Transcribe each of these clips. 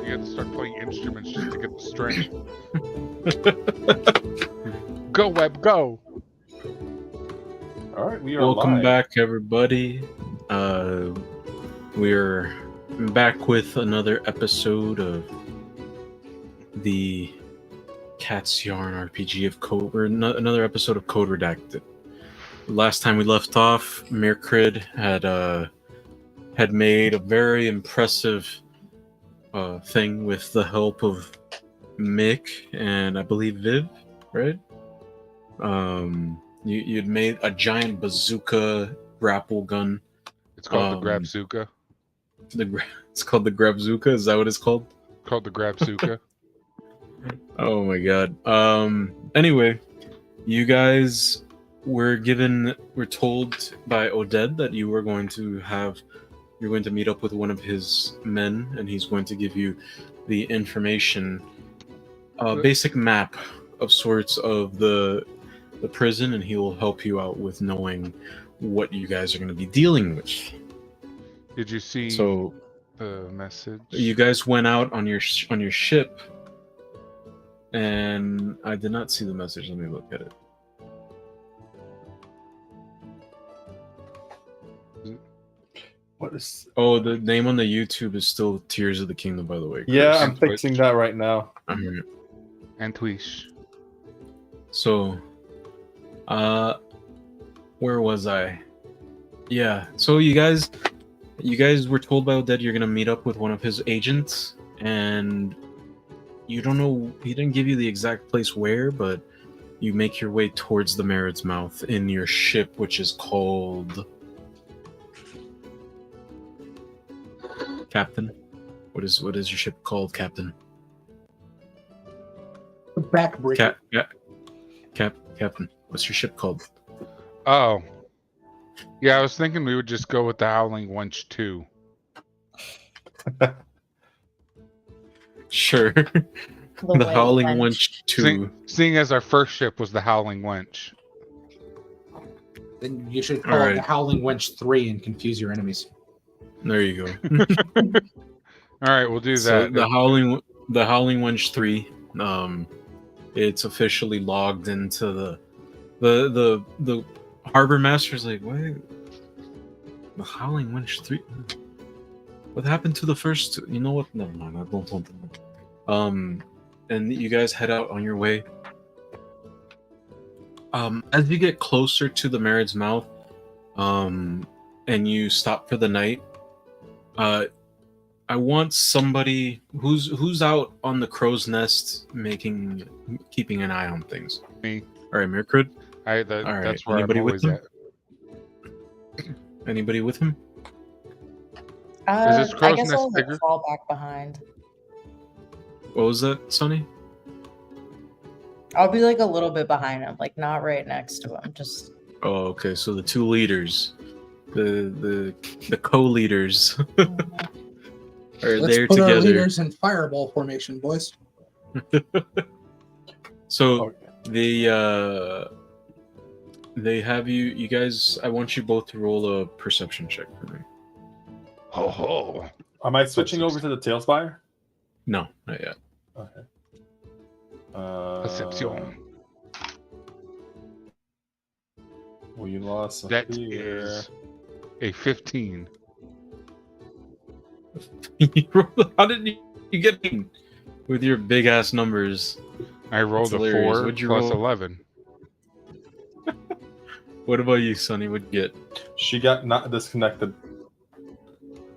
You have to start playing instruments just to get the strength. Go, Web, go! All right, we are Welcome live. back, everybody. We're back with another episode of the Cat's Yarn RPG of Code, or another episode of Code Redacted. Last time we left off, Mirkrid had made a very impressive thing with the help of Mick and I believe Viv, right? You'd made a giant bazooka grapple gun. It's called the Grabzooka. It's called the Grabzooka. Is that what it's called? Called the Grabzooka. Oh my god. Anyway, you guys were told by Oded that you're going to meet up with one of his men, and he's going to give you the information, basic map of sorts of the prison, and he will help you out with knowing what you guys are going to be dealing with. Did you see the message? You guys went out on your ship, and I did not see the message. Let me look at it. What is? Oh, the name on the YouTube is still Tears of the Kingdom, by the way, Chris. Yeah, I'm fixing that right now. And Tweesh. So, where was I? Yeah, so you guys were told by Oded you're gonna meet up with one of his agents, and you don't know, he didn't give you the exact place where, but you make your way towards the Mered's Mouth in your ship, which is called... Captain? What is your ship called, Captain? The backbreaker. Captain, what's your ship called? Oh. Yeah, I was thinking we would just go with the Howling Wench 2. Sure. The Howling Wench 2. Seeing as our first ship was the Howling Wench. Then you should call it the Howling Wench 3 and confuse your enemies. There you go. All right, we'll do So that. the Howling Wench 3. It's officially logged into the harbor master's like, wait, the Howling Wench 3. What happened to the first two? You know what? Never mind. I don't want them. And you guys head out on your way. As you get closer to the Mered's Mouth, and you stop for the night, I want somebody who's out on the crow's nest, keeping an eye on things. Me. All right, Mirkrid. All right. That's where I'm always at. Anybody with him? Is this I crow's guess nest I'll bigger? fall back behind. What was that, Sonny? I'll be like a little bit behind him, like not right next to him. Just Oh, okay. So the two leaders, the co-leaders, are Let's there put our together. leaders in fireball formation, boys. So they have you guys. I want you both to roll a perception check for me. Ho ho. Am I switching over to the Tailspire? No, not yet. Okay. Perception. We lost a That fear. is a 15. How did you get in with your big ass numbers? I rolled That's a hilarious. 4 What'd you plus roll? 11. What about you, Sonny? What'd you get? She got not disconnected.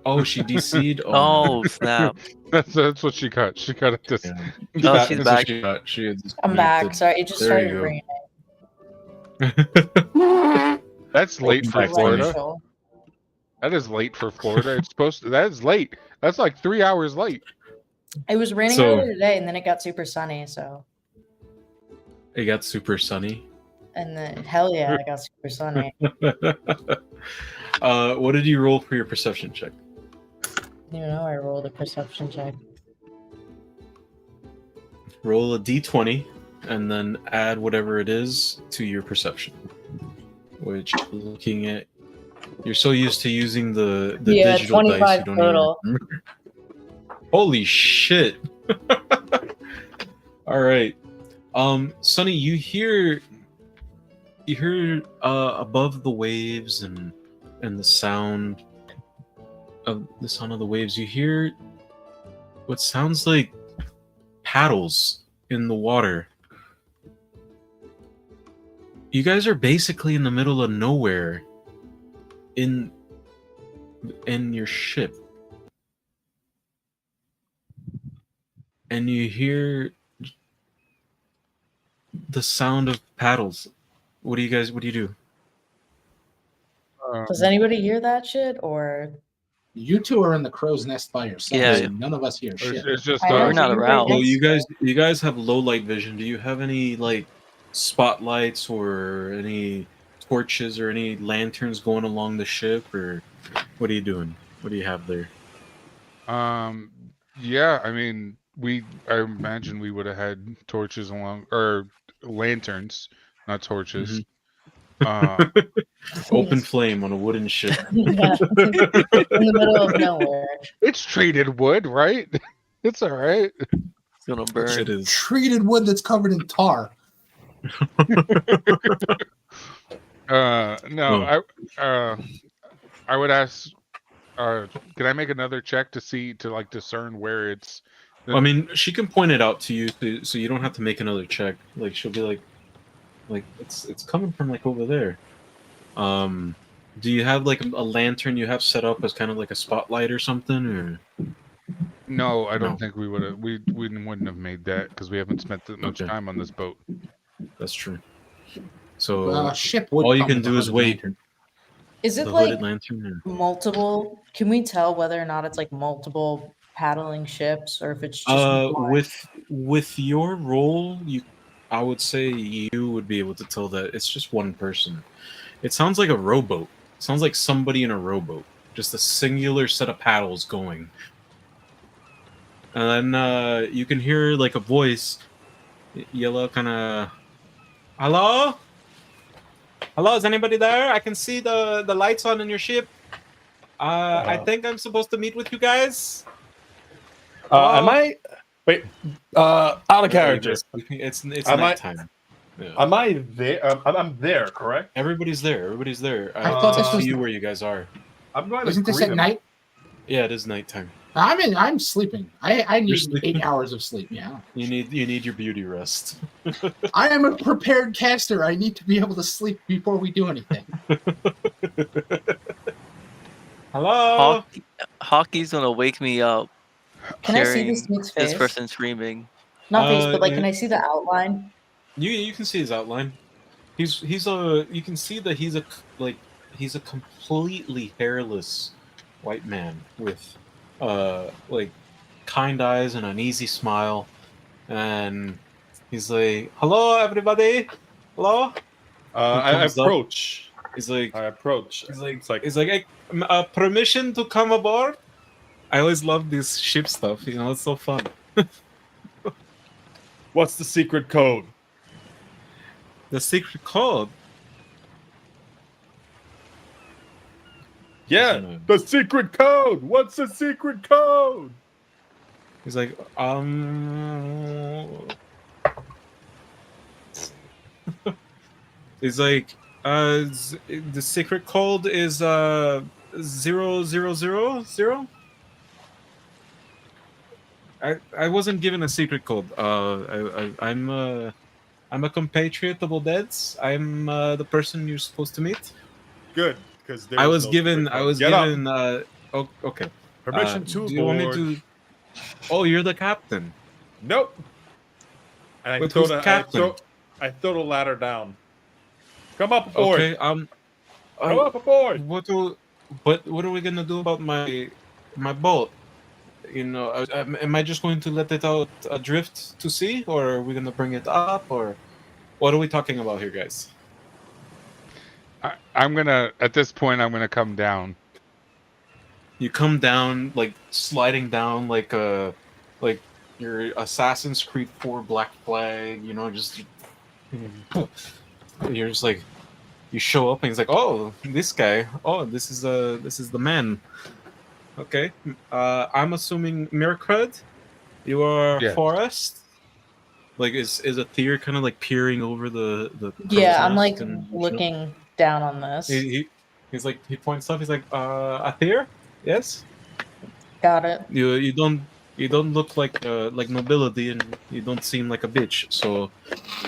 Oh, she DC'd. Oh, snap. That's what she got. She got this. Yeah. Oh, she's That's what back. she got. She had I'm back. disconnected. Sorry, it just There you started go. raining. That's late for Back to Florida. Torrential. That is late for Florida. It's supposed to. That is late. That's like 3 hours late. It was raining So- earlier today, and then it got super sunny. So, It got super sunny. and then hell yeah, it got super sunny. What did you roll for your perception check? You know, I rolled a perception check. Roll a d20 and then add whatever it is to your perception. Which, looking at, you're so used to using the Yeah, digital dice, 25 you don't total. even remember. Holy shit! All right, Sonny, you hear above the waves and the sound of the waves. You hear what sounds like paddles in the water. You guys are basically in the middle of nowhere in your ship. And you hear the sound of paddles. What do you do? Does anybody hear that shit? Or You two are in the crow's nest by yourselves. Yeah. And none of us hear shit. It's just I know, We're not so you're around. right Well, next to you guys have low light vision. Do you have any like spotlights or any torches or any lanterns going along the ship, or what are you doing? What do you have there? Yeah, I mean, I imagine we would have had torches along, or lanterns, not torches. Open flame on a wooden ship. Yeah. In the middle of nowhere. It's treated wood, right? It's all right. It's gonna burn. It is. Treated wood that's covered in tar. No, I would ask. Can I make another check to like discern where it's? I mean, she can point it out to you, so you don't have to make another check. Like she'll be like it's coming from like over there. Do you have like a lantern you have set up as kind of like a spotlight or something, or? No, I don't No. think we would have. We wouldn't have made that because we haven't spent that much Okay. time on this boat. That's true. So A ship would all you come can with a do is hooded wait. lantern. Is The it hooded like lantern. multiple? Can we tell whether or not it's like multiple paddling ships, or if it's just one? With your role, I would say you would be able to tell that it's just one person. It sounds like a rowboat. It sounds like somebody in a rowboat. Just a singular set of paddles going. And then you can hear like a voice yell out, kind of, "Hello? Hello, is anybody there? I can see the lights on in your ship. I think I'm supposed to meet with you guys." Am I? Wait. Out of character. It's Am I- nighttime. Yeah. Am I there? I'm there, correct? Everybody's there. Everybody's there. I thought this to was you the- where you guys are. I'm going to Isn't this greet at him. night? Yeah, it is nighttime. I'm sleeping. I need sleeping? 8 hours of sleep. Yeah. You need your beauty rest. I am a prepared caster. I need to be able to sleep before we do anything. Hello. Hockey's gonna wake me up. Can I see hearing this dude's face? This person screaming. Not face, but like, yeah. can I see the outline? You can see his outline. He's a you can see that he's a completely hairless white man with like kind eyes and an easy smile, and he's like, "Hello, everybody. Hello." I comes up. approach. He's like, I approach. It's like hey, permission to come aboard. I always love this ship stuff. You know, it's so fun. What's the secret code? The secret code. Yeah, the secret code. What's the secret code? He's like, He's like, the secret code is 0000. I wasn't given a secret code. I'm a compatriot of Oded's. I'm the person you're supposed to meet. Good, because I was given. Okay. Permission to do you want me board. to? Oh, you're the captain. Nope. And I Wait, throw who's the the captain? I throw the ladder down. Come up aboard. Okay. Come up aboard. What are we gonna do about my boat? You know, am I just going to let it out adrift to sea, or are we gonna bring it up, or what are we talking about here, guys? I'm gonna at this point. I'm gonna come down. You come down, like sliding down, like your Assassin's Creed 4 Black Flag. You know, just you're just like, you show up and he's like, oh, this guy. Oh, this is the man. Okay. I'm assuming Mirkred, you are Yeah. Forest. Like, is Aether kind of like peering over the Yeah, crow's I'm like nest and, looking down on this. he's like, he points up. He's like, Aether, yes. Got it. You don't look like nobility, and you don't seem like a bitch. So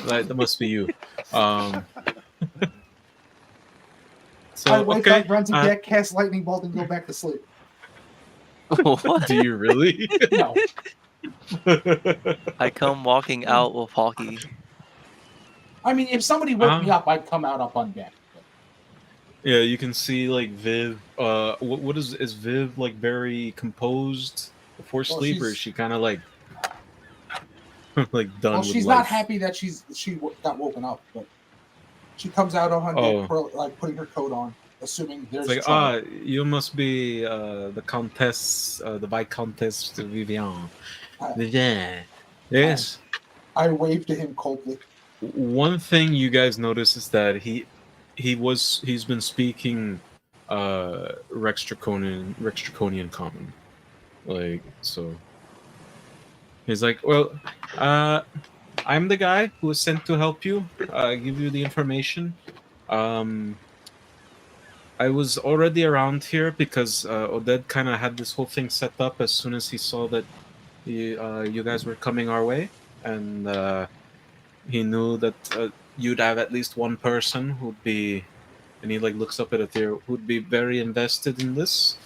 that must be you. Um. So I wake okay. up, run to deck, cast lightning bolt, and go back to sleep. What? Do you really? No. I come walking out with Hockey. I mean, if somebody woke me up, I'd come out up on deck. Yeah, you can see like Viv. What is Viv like? Very composed before sleep, or is she's- she kind of like like done? Well, with she's life? not happy that she got woken up, but she comes out on Oh. deck, like putting her coat on, assuming there's It's like, trouble. you must be the Countess, the Viscountess Vivian. Uh, Vivian. Yes. I wave to him coldly. One thing you guys notice is that he's been speaking Rex Draconian common. Like, so he's like, well, I'm the guy who was sent to help you, give you the information. I was already around here because Oded kind of had this whole thing set up as soon as he saw that you guys were coming our way, and he knew that you'd have at least one person who'd be, and he like looks up at Aether, who'd be very invested in this.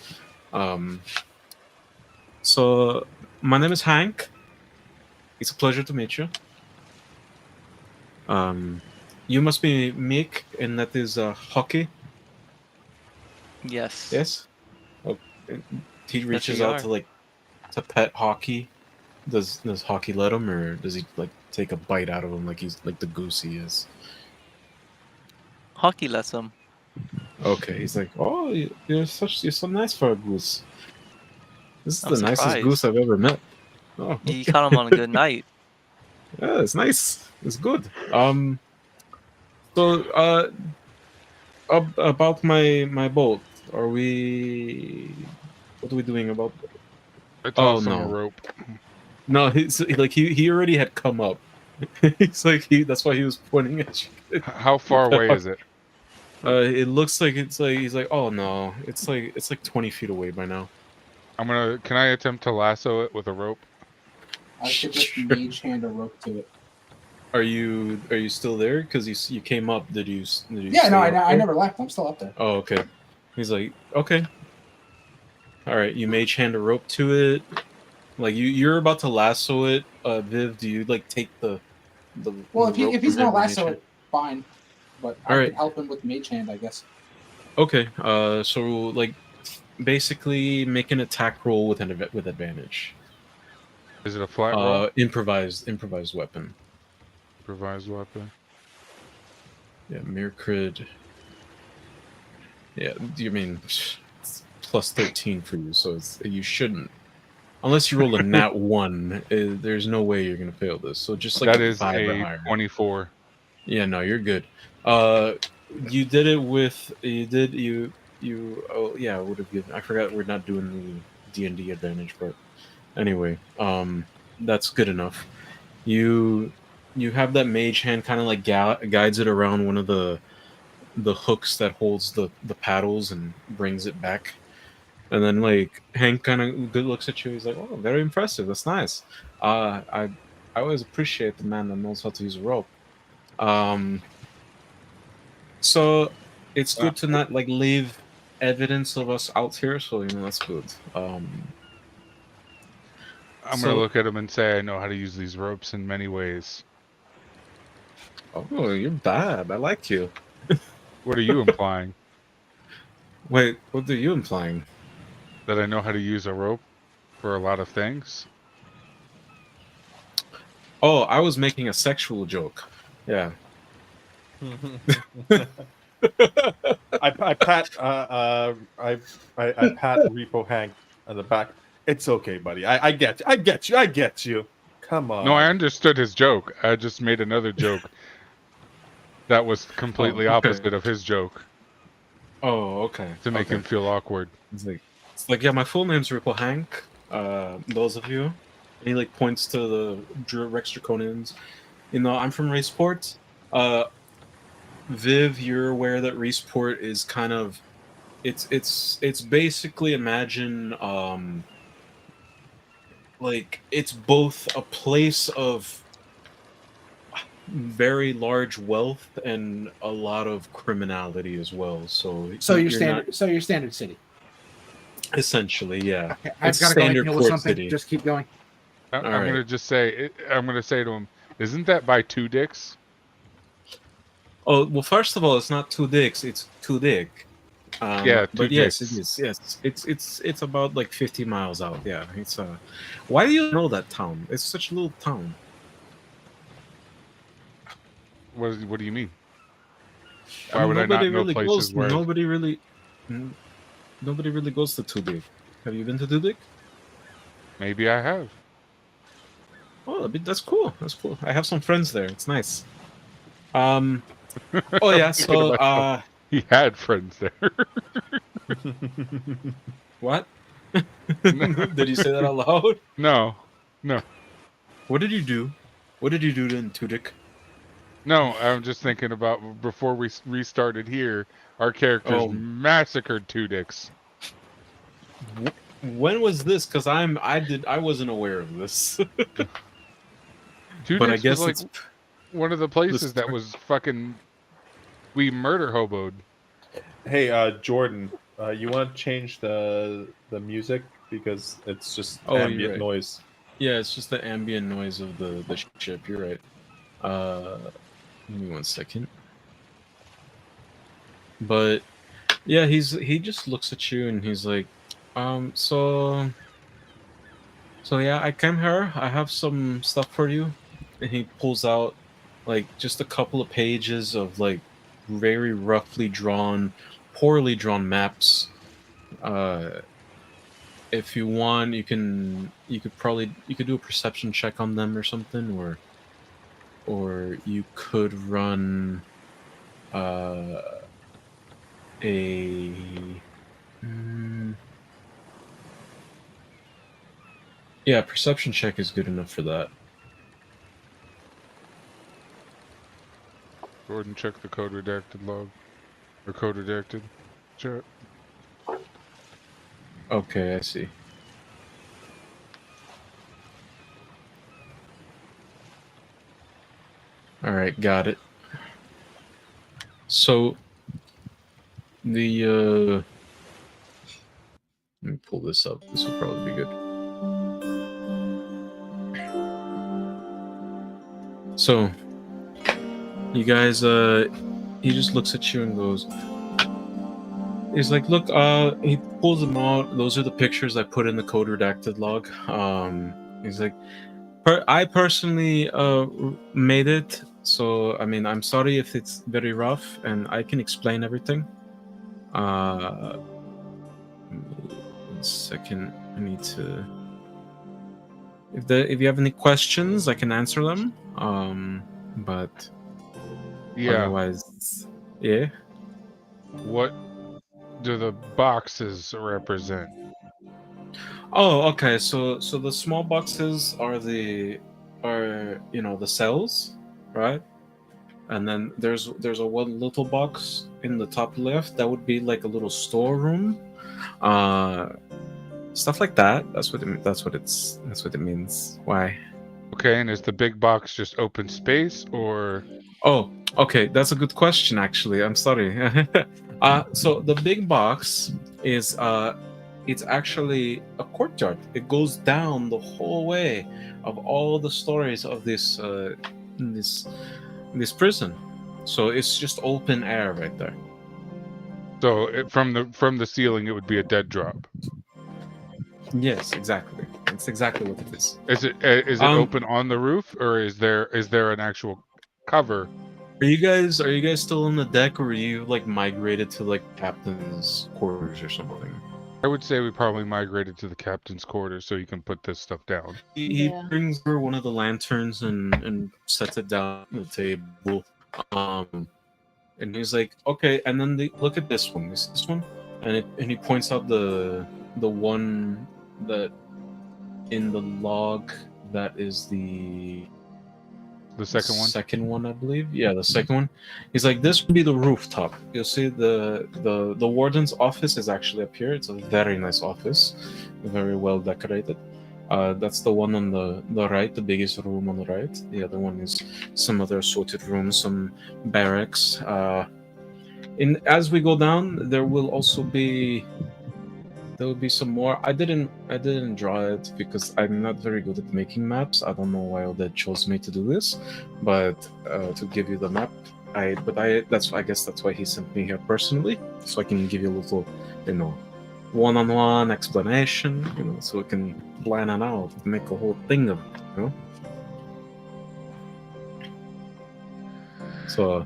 So my name is Hank. It's a pleasure to meet you. You must be Mick, and that is Hockey. Yes. Yes. Oh, he reaches we out are. to pet Hockey. Does Hockey let him, or does he like take a bite out of him like he's like the goose he is? Hockey lets him. Okay, he's like, oh, you're so nice for a goose. This is I'm the nicest surprised. goose I've ever met. Oh, You caught him on a good night. yeah, it's nice. It's good. So about my boat, are we? What are we doing about? I toss Oh, him no. a rope. No, he already had come up. He's like that's why he was pointing at you. How far away is it? It looks like it's like he's like, oh no, it's like 20 feet away by now. Can I attempt to lasso it with a rope? I could just Sure. mage hand a rope to it. Are you still there? Because you came up. Did you? Yeah, stay no, up I there? never left. I'm still up there. Oh, okay. He's like, okay. All right, you mage hand a rope to it. Like you're about to lasso it. Viv, do you like take the Well, the rope if he's from gonna Viv and lasso mage it, fine. But I Alright. could help him with mage hand, I guess. hand? Okay. So like, basically make an attack roll with with advantage. Is it a flat roll? Improvised weapon. Improvised weapon. Yeah, mere crit. Yeah, you mean it's plus 13 for you, so you shouldn't. Unless you roll a nat 1, there's no way you're gonna fail this. So just like That is 5 or a higher. 24. Yeah, no, you're good. You did it with you. Oh yeah, I would have given. I forgot we're not doing the D&D advantage, but anyway, that's good enough. You have that mage hand kind of like guides it around one of the hooks that holds the paddles and brings it back. And then like Hank kind of good looks at you. He's like, "Oh, very impressive. That's nice. I always appreciate the man that knows how to use a rope." So it's good to not like leave evidence of us out here. So that's good. I'm So- gonna look at him and say I know how to use these ropes in many ways. Oh, you're bad. I like you. What are you implying? Wait, what are you implying? That I know how to use a rope for a lot of things? Oh, I was making a sexual joke. Yeah. I pat Repo Hank on the back. It's okay, buddy. I get you. Come on. No, I understood his joke. I just made another joke that was completely Oh, okay. opposite of his joke Oh, okay. to make Okay. him feel awkward. It's like, It's like, yeah, my full name's Ripple Hank. Those of you. And he like points to the Rex Draconians. You know, I'm from Raceport. Viv, you're aware that Raceport is kind of it's basically, imagine like it's both a place of very large wealth and a lot of criminality as well. So So your you're standard. not- So your standard city. essentially, yeah. Okay, I've It's got to go make standard Neil with port something. city. Just keep going. I'm right. gonna just say, I'm gonna say to him, isn't that by Two Dicks? Oh well, first of all, it's not Two Dicks; it's Two Dick. Yeah, but Two yes, Dicks. it is. Yes, it's about like 50 miles out. Yeah, it's Why do you know that town? It's such a little town. What do you mean? Why would I not Nobody know really places goes. where? Nobody really goes to Two Dick. Have you been to Two Dick? Maybe I have. Oh, that's cool. That's cool. I have some friends there. It's nice. Oh yeah. Thinking So about He had friends there. what? Did you say that out loud? No, What did you do? What did you do in Two Dick? no. I'm just thinking about before we restarted here. Our characters Oh. massacred Two Dicks. When was this? Because I wasn't aware of this. Two But I Dicks guess was like it's one of the places that start- was fucking. We murder hoboed. Hey, Jordan, you want to change the music because it's just Oh, you're ambient right. noise. yeah, it's just the ambient noise of the ship. You're right. Give me 1 second. But yeah, he just looks at you and he's like, so yeah, I came here. I have some stuff for you. And he pulls out like just a couple of pages of like very roughly drawn, poorly drawn maps. If you want, you could do a perception check on them or something, or you could run yeah, perception check is good enough for that. Gordon, check the code redacted log. Or code redacted. Chat. Okay, I see. All right, got it. So the let me pull this up. This will probably be good. So you guys, he just looks at you and goes, he's like, look, he pulls them out. Those are the pictures I put in the code redacted log. He's like, I personally made it. So, I mean, I'm sorry if it's very rough, and I can explain everything. 1 second. I need to. If you have any questions, I can answer them. But Yeah. otherwise, yeah. What do the boxes represent? Oh, okay. So the small boxes are the cells, right? And then there's a one little box in the top left that would be like a little storeroom, stuff like that. That's what it means. Why? Okay, and is the big box just open space or? Oh, okay. That's a good question. Actually, I'm sorry. So the big box is it's actually a courtyard. It goes down the whole way of all the stories of this prison. So it's just open air right there. So from the ceiling, it would be a dead drop. Yes, exactly. That's exactly what it is. Is it open on the roof, or is there an actual cover? Are you guys still on the deck, or are you like migrated to like captain's quarters or something? I would say we probably migrated to the captain's quarters so you can put this stuff down. He Yeah. brings her one of the lanterns and sets it down on the table. And he's like, okay, and then look at this one. Is this one? And he points out the the one that in the log that is the second one. second one, I believe. Yeah, the second one. He's like, this would be the rooftop. You'll see the warden's office is actually up here. It's a very nice office, very well decorated. That's the one on the right, the biggest room on the right. The other one is some other assorted rooms, some barracks. As we go down, there will be some more. I didn't draw it because I'm not very good at making maps. I don't know why Oded chose me to do this, but to give you the map, I guess that's why he sent me here personally, so I can give you a little, one-on-one explanation, so we can plan it out, make a whole thing of it, So,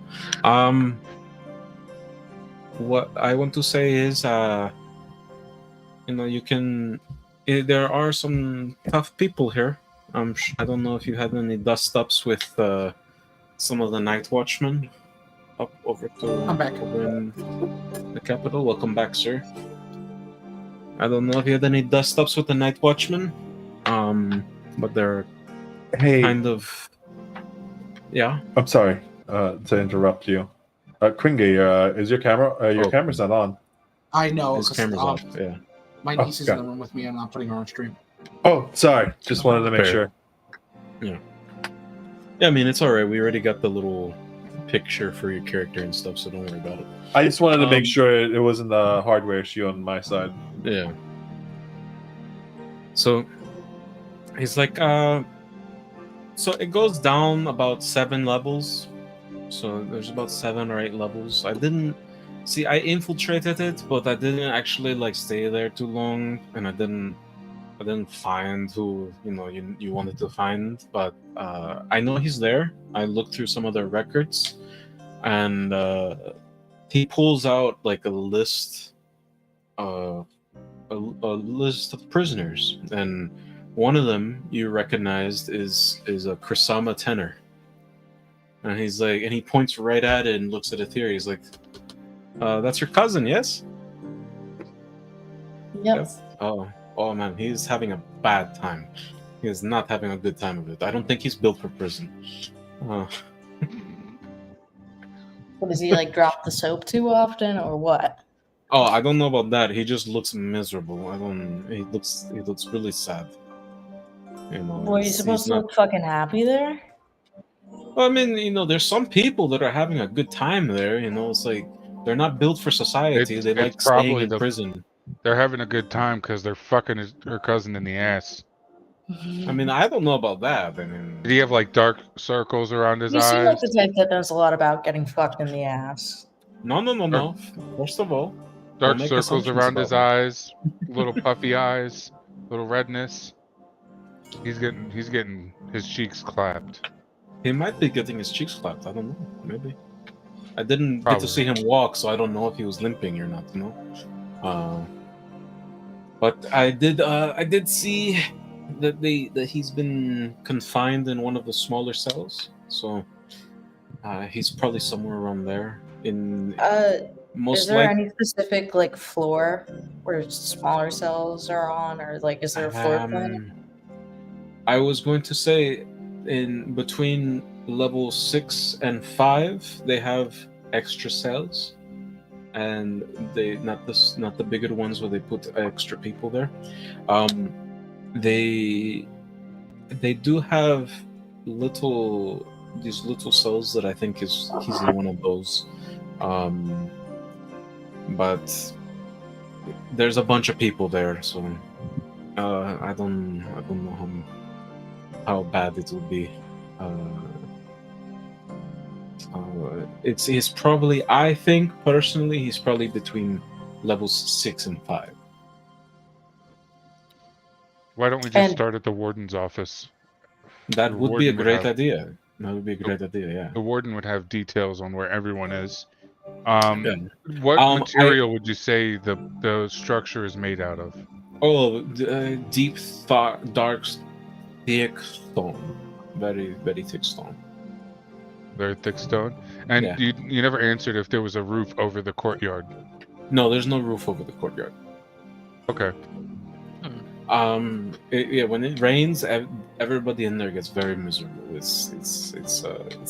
what I want to say is, you can. There are some tough people here. I don't know if you had any dust-ups with some of the night watchmen up over I'm back. in the capital. Welcome back, sir. I don't know if you had any dust-ups with the night watchmen, but they're Hey, kind of. Yeah. I'm sorry to interrupt you. Kringe, is your camera? Your Oh. camera's not on. I know. His 'cause, camera's off. Yeah. My Oh, niece is got in the room with me, and I'm putting her on stream. Oh, sorry. Just wanted to make Fair. sure. Yeah, I mean, it's alright. We already got the little picture for your character and stuff, so don't worry about it. I just wanted to make Um, sure it wasn't a hardware issue on my side. Yeah. So he's like, so it goes down about 7 levels. So there's about 7 or 8 levels. I infiltrated it, but I didn't actually stay there too long, and I didn't find who you wanted to find. But I know he's there. I looked through some of their records, and he pulls out a list, a list of prisoners, and one of them you recognized is a Krisama Tenor. And he's like, and he points right at it and looks at Etheria. He's like, "That's your cousin, yes?" Yep. Oh man, he's having a bad time. He is not having a good time of it. I don't think he's built for prison. What, does he drop the soap too often, or what? Oh, I don't know about that. He just looks miserable. He looks really sad. Boy, you he's supposed to not- look fucking happy there? Well, I mean, there's some people that are having a good time there. It's like they're not built for society. It's They like probably staying in the- prison. They're having a good time because they're fucking her cousin in the ass. I mean, I don't know about that. I mean, Did he have dark circles around his You seem eyes? like the type that knows a lot about getting fucked in the ass. no. First of all, Dark make circles assumptions around his about eyes, little puffy eyes, little redness. He's getting his cheeks clapped. he might be getting his cheeks clapped. I don't know. Maybe. I didn't get Probably. to see him walk, so I don't know if he was limping or not. But I did see that he's been confined in one of the smaller cells. So he's probably somewhere around there. In Is most there likely. any specific floor where smaller cells are on, or is there a floor plan? I was going to say, in between level 6 and 5, they have extra cells, and they not the bigger ones where they put extra people there. They do have these little cells that I think he's in one of those. But there's a bunch of people there, so I don't know how bad it will be. He's probably, I think personally, he's probably between levels 6 and 5. Why don't we just And- start at the warden's office? That The would be a warden would great have- idea. That would be a great idea. Yeah. The warden would have details on where everyone is. Yeah. What I- material would you say the structure is made out of? Oh, deep, dark, thick stone. Very, very thick stone. Very thick stone. And Yeah. you never answered if there was a roof over the courtyard. No, there's no roof over the courtyard. Okay. Yeah, when it rains, everybody in there gets very miserable. It's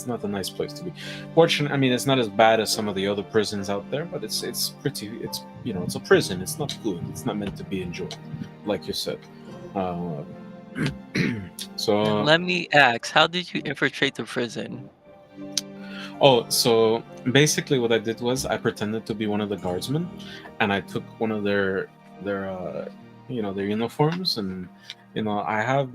not a nice place to be. Fortunately, I mean, it's not as bad as some of the other prisons out there, but it's it's a prison. It's not good. It's not meant to be enjoyed, like you said. So Let me ask, how did you infiltrate the prison? so basically, what I did was I pretended to be one of the guardsmen, and I took one of their their uniforms, and I've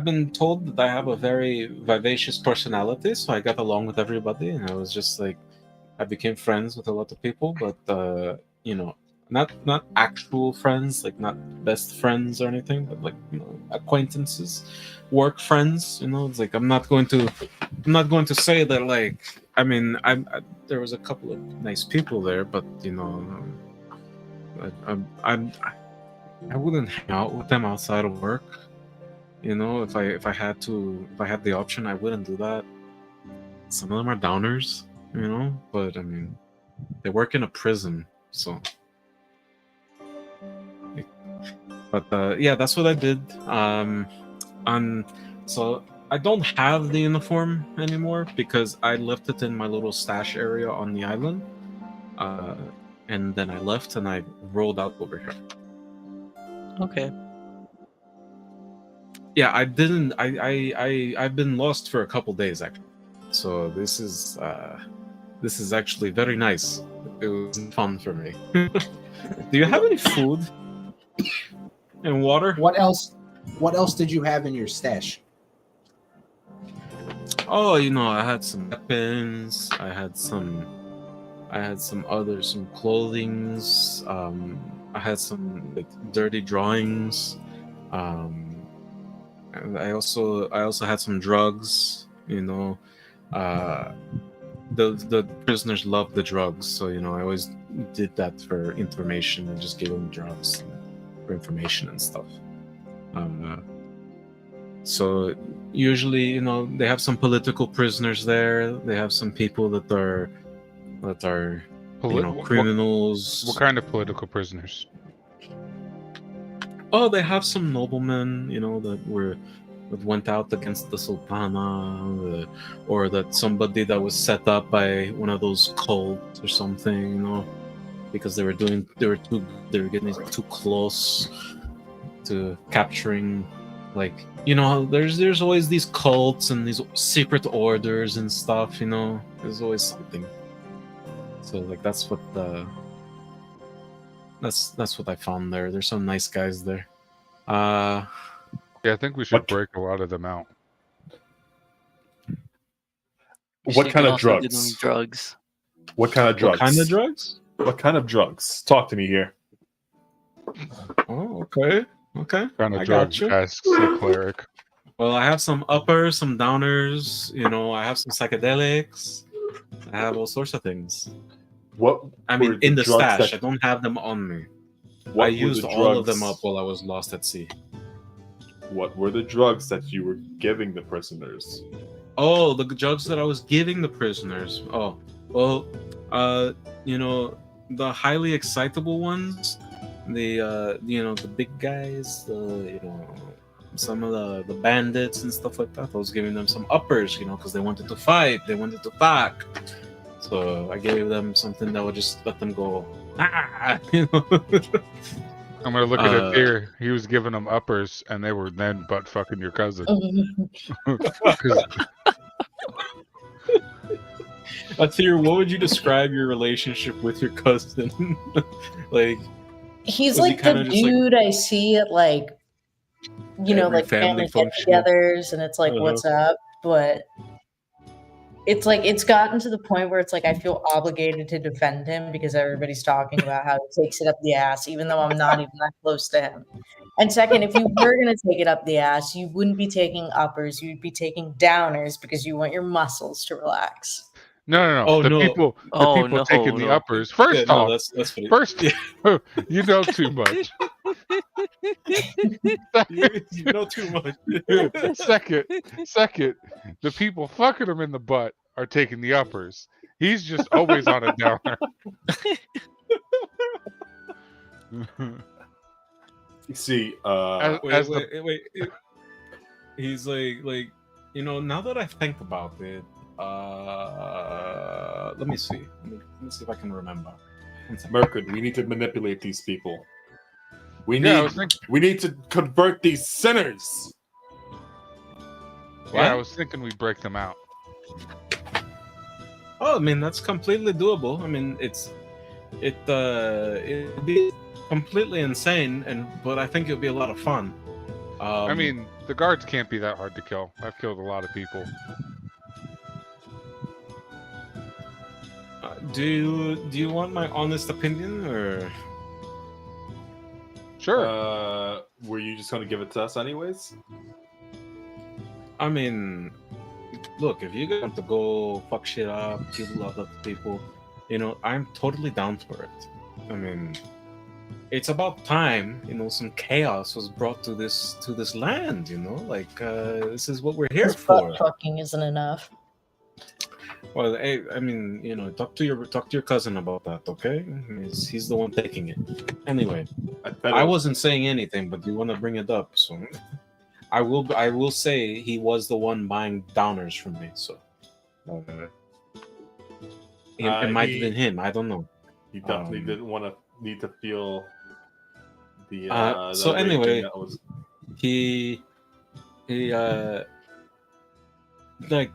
been told that I have a very vivacious personality, so I got along with everybody, and I was just like, I became friends with a lot of people, but not actual friends, like not best friends or anything, but like acquaintances, work friends. It's like I'm not going to say that, like, I mean, there was a couple of nice people there, but I wouldn't hang out with them outside of work. If I had the option, I wouldn't do that. Some of them are downers, but I mean, they work in a prison, so. But yeah, that's what I did. So I don't have the uniform anymore because I left it in my little stash area on the island, and then I left and I rolled out over here. Okay. Yeah, I didn't. I've been lost for a couple days actually, so this is actually very nice. It was fun for me. Do you have any food and water? What else? What else did you have in your stash? Oh, I had some weapons. I had some clothings. I had some like dirty drawings. And I also had some drugs. The prisoners love the drugs, so I always did that for information and just gave them drugs for information and stuff. So usually, they have some political prisoners there. They have some people that are criminals. What kind of political prisoners? Oh, they have some noblemen, that went out against the Sultana, or that somebody that was set up by one of those cults or something, because they were getting too close to capturing, like, there's always these cults and these secret orders and stuff, there's always something. So like that's what I found there. There's some nice guys there. Yeah, I think we should What? break a lot of them out. What You kind can of also give them drugs? drugs. What kind of drugs? What kind of drugs? What kind of drugs? Talk to me here. Oh, okay. Kind I of drugs, gotcha. asks the cleric. Well, I have some uppers, some downers. I have some psychedelics. I have all sorts of things. What? I mean, were in the drugs stash. that- I don't have them on me. What I were used the all of drugs- them up while I was lost at sea. What were the drugs that you were giving the prisoners? Oh, the drugs that I was giving the prisoners. Oh, well, the highly excitable ones, the big guys, some of the bandits and stuff like that. I was giving them some uppers, because they wanted to fight, they wanted to fuck. So I gave them something that would just let them go. I'm gonna look at it here. He was giving them uppers, and they were then butt fucking your cousin. 'Cause Atir, what would you describe your relationship with your cousin? Like, He's Was he like the kinda just, like, dude I see at like every like family family function? get-togethers, and it's like, Uh-huh. what's up? But it's like it's gotten to the point where it's like I feel obligated to defend him because everybody's talking about how he takes it up the ass, even though I'm not even that close to him. And second, if you were gonna take it up the ass, you wouldn't be taking uppers, you'd be taking downers because you want your muscles to relax. no. Oh, the no. people taking the no. uppers. First Yeah, no, off, that's funny. first, Yeah. you know too much. you know too much. Second, the people fucking him in the butt are taking the uppers. He's just always on a downer. You see, As the- Wait. He's like, you know, now that I think about it, let me see. Let me see if I can remember. One second. Mercury, we need to manipulate these people. We Yeah, I need was thinking. we need to convert these sinners. Yeah, I What? was thinking we'd break them out. Oh, I mean that's completely doable. I mean it'd be completely insane, but I think it'd be a lot of fun. I mean, the guards can't be that hard to kill. I've killed a lot of people. do you want my honest opinion or? Sure. Were you just gonna give it to us anyways? I mean, look, if you want to go fuck shit up, kill a lot of people, you know, I'm totally down for it. I mean, it's about time, you know, some chaos was brought to this land, you know, like this is what we're here This for. butt fucking isn't enough. Well, hey, I mean, you know, talk to your cousin about that, okay? He's the one taking it. Anyway, I wasn't saying anything, but you want to bring it up, so I will say he was the one buying downers from me, so it might have been him. I don't know. He definitely didn't need to feel the. So the anyway, raging that was... he like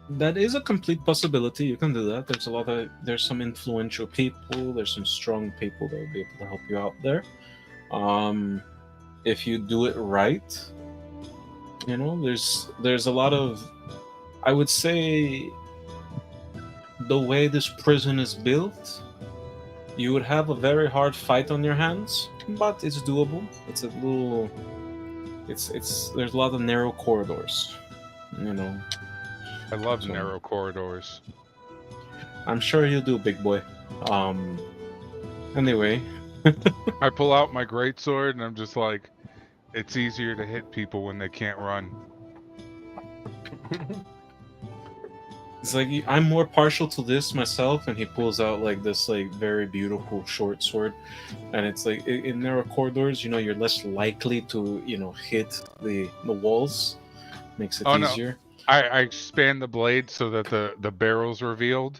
that is a complete possibility. You can do that. There's some influential people. There's some strong people that will be able to help you out there. If you do it right, you know, there's a lot of, I would say, the way this prison is built, you would have a very hard fight on your hands, but it's doable. It's a little, it's there's a lot of narrow corridors, you know. I love so- narrow corridors. I'm sure you'll do, big boy. Anyway, I pull out my greatsword and I'm just like, it's easier to hit people when they can't run. it's like I'm more partial to this myself, and he pulls out like this like very beautiful short sword, and it's like in narrow corridors, you know, you're less likely to, you know, hit the walls. Makes it Oh, no. easier. I expand the blade so that the barrel's revealed.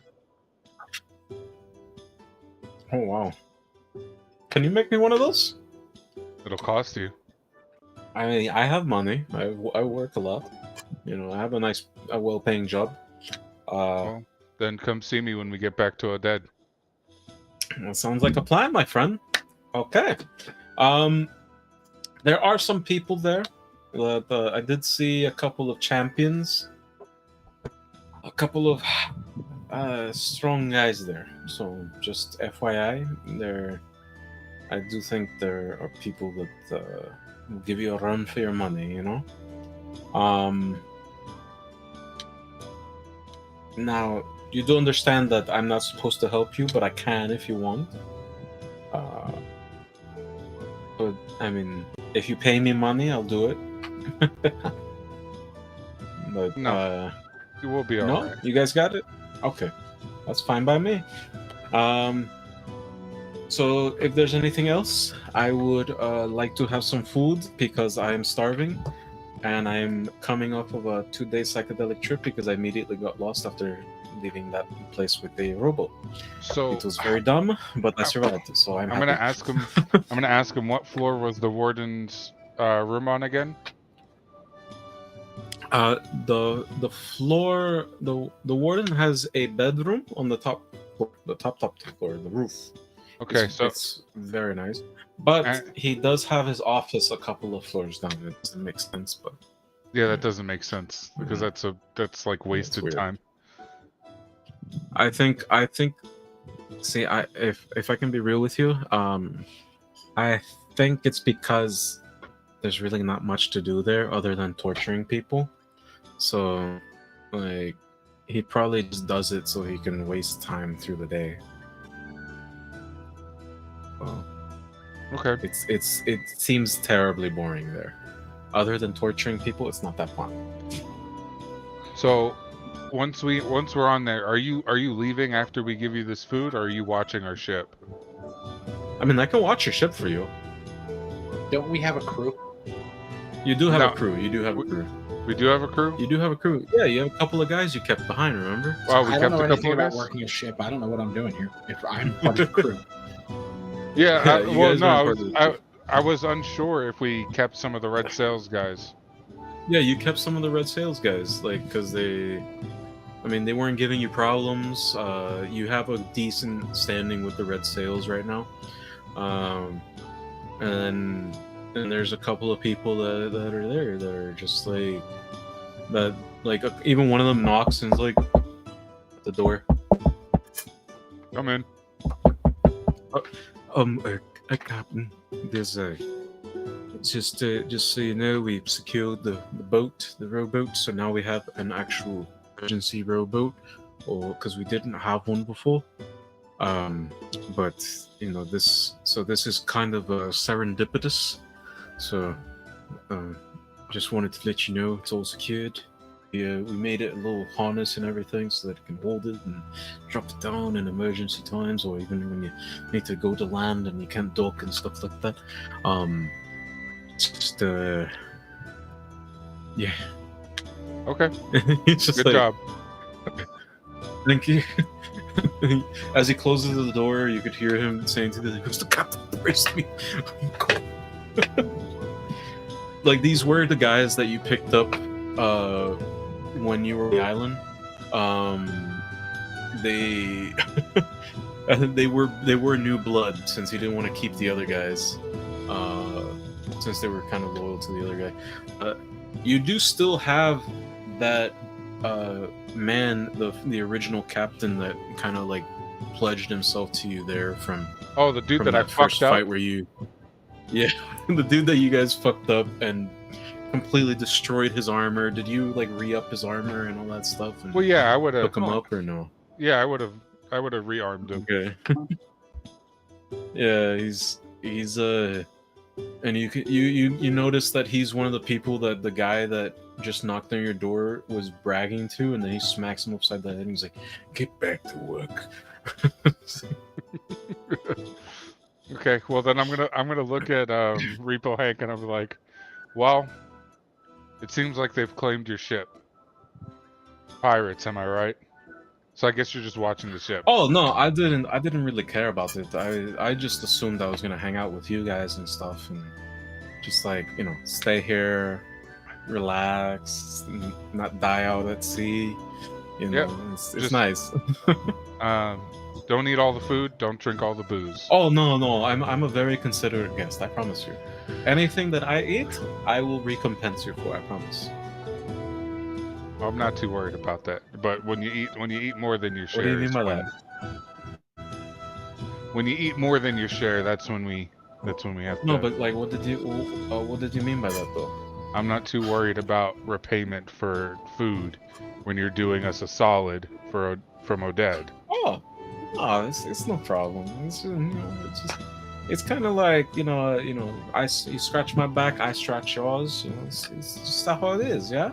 Oh wow! Can you make me one of those? It'll cost you. I mean, I have money. I work a lot. You know, I have a well-paying job. Well, then come see me when we get back to Oded. That sounds like a plan, my friend. Okay. There are some people there. I did see a couple of champions. A couple of strong guys there. So just FYI, I do think there are people that will give you a run for your money, you know? Now, you do understand that I'm not supposed to help you, but I can if you want. But, I mean, if you pay me money, I'll do it. But, No. You will be no? alright. You guys got it? Okay. That's fine by me. So if there's anything else, I would like to have some food because I am starving, and I'm coming off of a 2-day psychedelic trip because I immediately got lost after leaving that place with the rowboat. So It was very dumb, but I survived. So I'm gonna happy. ask him. I'm gonna ask him what floor was the warden's room on again? The floor, the warden has a bedroom on the top floor, the roof. Okay, It's, so it's very nice, but Uh, he does have his office a couple of floors down. It doesn't make sense, but yeah, that doesn't make sense because that's like wasted weird. time. I think. See, if I can be real with you, I think it's because there's really not much to do there other than torturing people. So, like, he probably just does it so he can waste time through the day. Well, Okay. it seems terribly boring there. Other than torturing people, it's not that fun. So once we're on there, are you leaving after we give you this food, or are you watching our ship? I mean, I can watch your ship for you. Don't we have a crew? You do have No. a crew. You do have a We- crew. We do have a crew. You do have a crew. Yeah, you have a couple of guys you kept behind. Remember? Wow, we I kept don't know a anything couple of about guys. working a ship. I don't know what I'm doing here. If I'm part of the crew. Yeah. Yeah, I, you well, guys no, weren't I part was, of the I, crew. I was unsure if we kept some of the Red Sails guys. Yeah, you kept some of the Red Sails guys, like, because they weren't giving you problems. You have a decent standing with the Red Sails right now. And there's a couple of people that are there that are just like, that, like, even one of them knocks and is like, at the door. Come in. Captain, there's a. Just so you know, we've secured the boat, the rowboat, so now we have an actual emergency rowboat, or because we didn't have one before. But you know, this is kind of serendipitous. So, just wanted to let you know it's all secured. We made it a little harness and everything so that it can hold it and drop it down in emergency times, or even when you need to go to land and you can't dock and stuff like that. Just yeah. Okay. It's just Good like, job. thank you. As he closes the door, you could hear him saying to the captain, brace me. Like, these were the guys that you picked up when you were on the island. They they were new blood, since he didn't want to keep the other guys. Since they were kind of loyal to the other guy. You do still have that man, the original captain that kind of like pledged himself to you there from Oh, the dude that I first fucked fight up. where you, yeah, the dude that you guys fucked up and completely destroyed his armor. Did you like re-up his armor and all that stuff? And Well, yeah, I would have. hook him up or no? Yeah, I would have rearmed him. Okay. Yeah, he's and you notice that he's one of the people that the guy that just knocked on your door was bragging to, and then he smacks him upside the head and he's like, "Get back to work." Okay, well then I'm gonna look at Repo Hank and I'm like, well, it seems like they've claimed your ship. Pirates, am I right? So I guess you're just watching the ship. Oh no, I didn't really care about it. I just assumed I was gonna hang out with you guys and stuff, and just like, you know, stay here, relax, not die out at sea. You know, Yep, it's just- nice. Don't eat all the food. Don't drink all the booze. Oh no, I'm a very considerate guest. I promise you. Anything that I eat, I will recompense you for. I promise. Well, I'm not too worried about that. But when you eat more than your share, What do you mean is by when- that? When you eat more than your share, that's when we have to. No, but like, what did you mean by that though? I'm not too worried about repayment for food when you're doing us a solid from Oded. Oh, no, it's no problem. It's, you know, it's kind of like, you scratch my back, I scratch yours. You know, it's just how it is, yeah.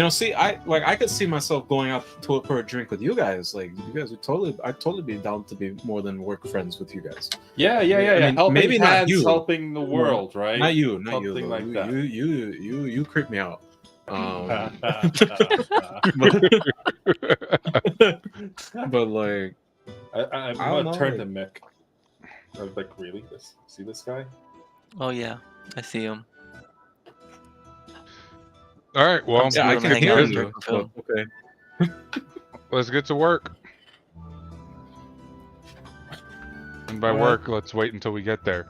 See, I could see myself going out for a drink with you guys. Like, you guys would I'd totally be down to be more than work friends with you guys. Yeah. I mean, Helping maybe not hands, you. helping the world, right? Not you. Something though. like that. You creep me out. But like, I'm I don't gonna turn know. to Mick. I was like, really? See this guy? Oh yeah, I see him. All right, well, I'm yeah, I Let's can hang hear out you. with Phil. but okay. let's get to work. And by All right. work, let's wait until we get there.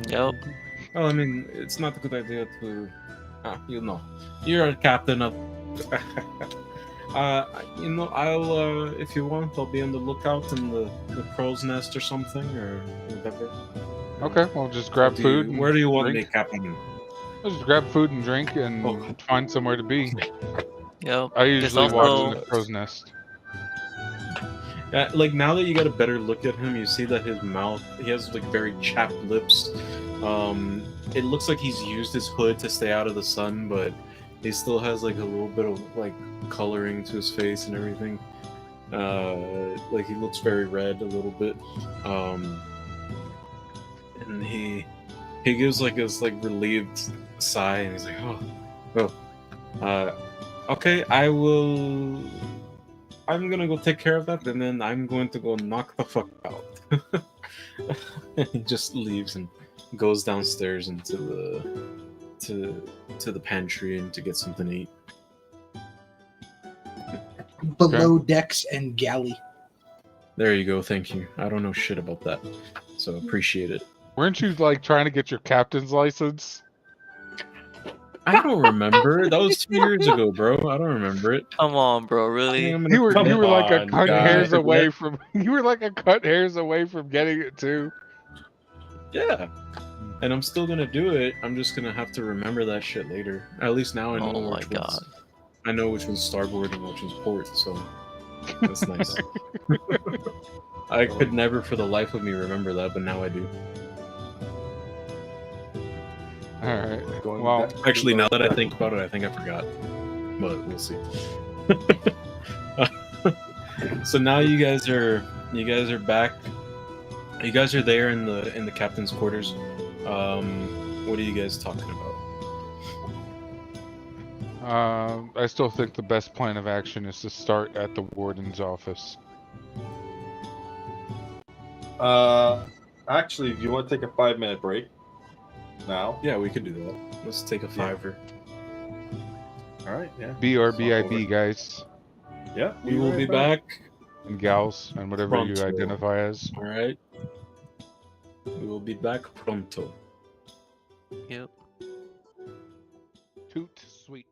Yep. Well, I mean, it's not a good idea to. You're a captain of. I'll if you want, I'll be on the lookout in the crow's nest or something or whatever. Okay, well, just grab food. and Where do you want drink. me, Captain? I'll just grab food and drink and Oh. find somewhere to be. Yep. I usually also- watch in the crow's nest. Like, now that you got a better look at him, you see that his mouth, he has like very chapped lips. It looks like he's used his hood to stay out of the sun, but he still has like a little bit of like coloring to his face and everything. Like, he looks very red a little bit. and he gives like this like relieved sigh, and he's like, okay, I'm gonna go take care of that, and then I'm going to go knock the fuck out. And he just leaves and goes downstairs into the pantry and to get something to eat. Below decks and galley. There you go. Thank you. I don't know shit about that, so appreciate it. Weren't you like trying to get your captain's license? I don't remember. That was 2 years ago, bro. I don't remember it. Come on, bro. I think Really? I'm You gonna were like a on, cut guys. hairs away from. You were like a cut hairs away from getting it too. Yeah. And I'm still gonna do it. I'm just gonna have to remember that shit later. At least now I know. Oh my which god. one's- I know which one's starboard and which one's port. So that's nice. I could never, for the life of me, remember that, but now I do. All right. Going Well, back- Actually, now that I think about it, I think I forgot. But we'll see. So now you guys are back. You guys are there in the captain's quarters. What are you guys talking about? I still think the best plan of action is to start at the warden's office. Actually, do you want to take a 5-minute break now? Yeah, we could do that. Let's take a fiver. All right. Yeah. BRBIB, guys Yeah. We will be back. and gals and whatever you Pronto. identify as. All right. We will be back pronto. Yep. Toot sweet.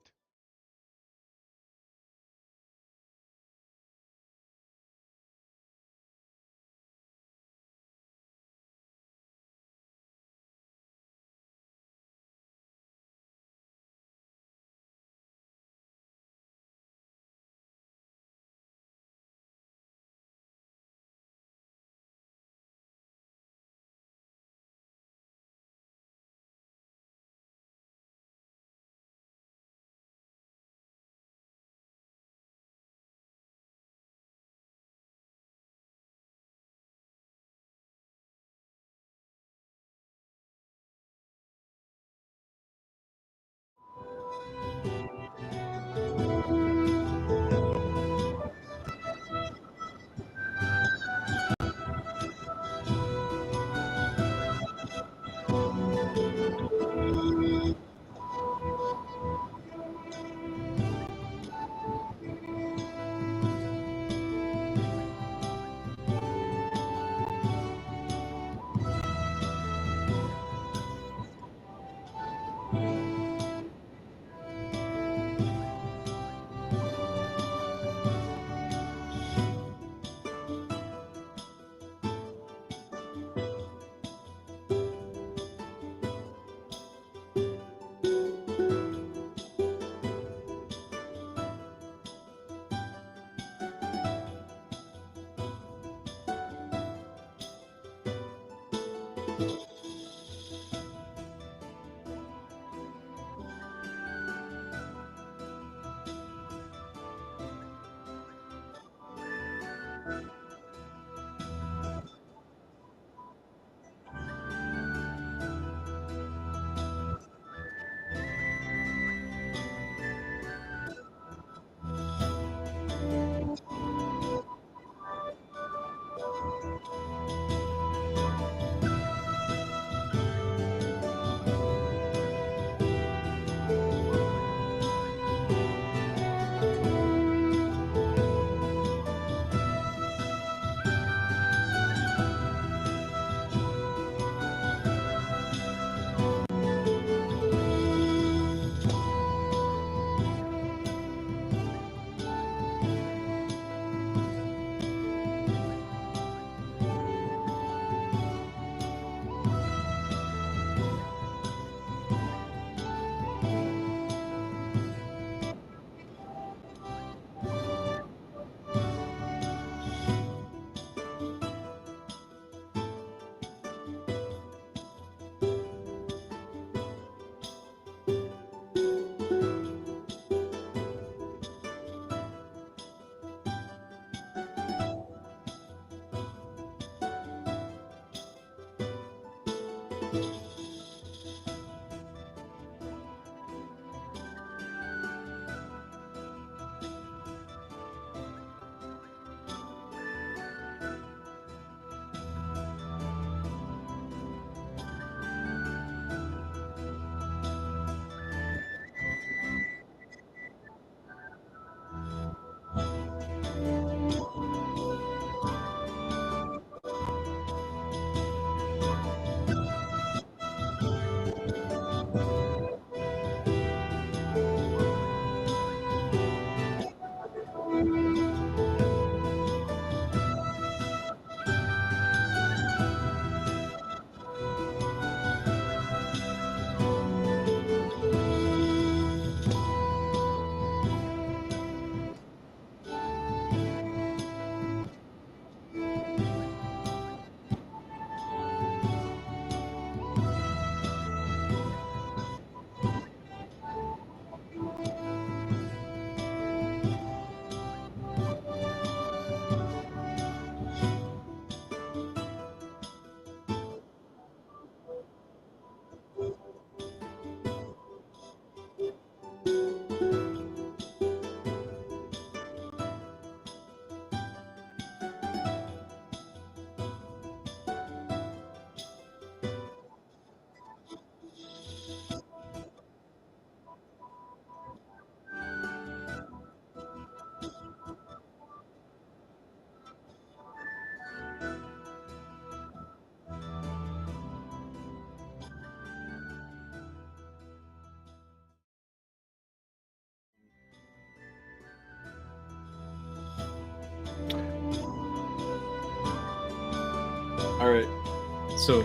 So,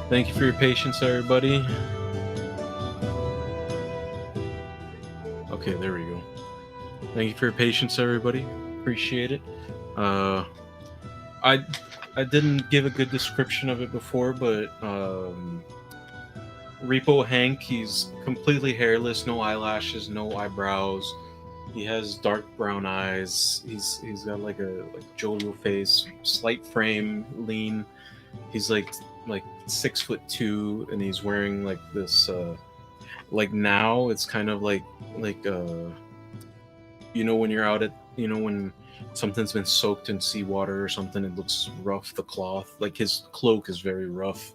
thank you for your patience, everybody. Okay, there we go. Thank you for your patience, everybody. Appreciate it. I didn't give a good description of it before, but Repo Hank, he's completely hairless, no eyelashes, no eyebrows. He has dark brown eyes. He's got like a jovial face, slight frame, lean. He's like 6'2", and he's wearing like this like now it's kind of like you know when you're out at when something's been soaked in seawater or something, it looks rough, the cloth, like his cloak is very rough.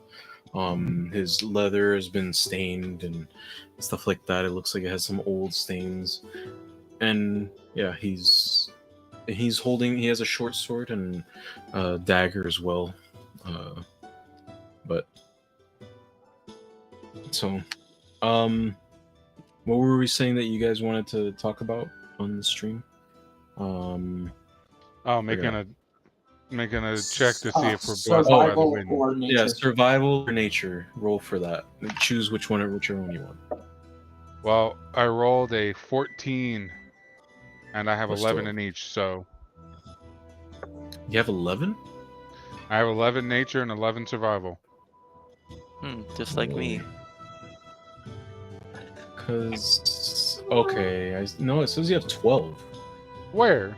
His leather has been stained and stuff like that. It looks like it has some old stains. And yeah, he has a short sword and a dagger as well. But so what were we saying that you guys wanted to talk about on the stream? Making a check to see if we're blessed by the survival wind. or nature. Yeah, survival or nature. Roll for that. Choose whichever one you want. Well, I rolled a 14, and I have Plus 11 12. in each, so You have 11? I have 11 nature and 11 survival. Just like me. Cause okay, no, it says you have 12. Where?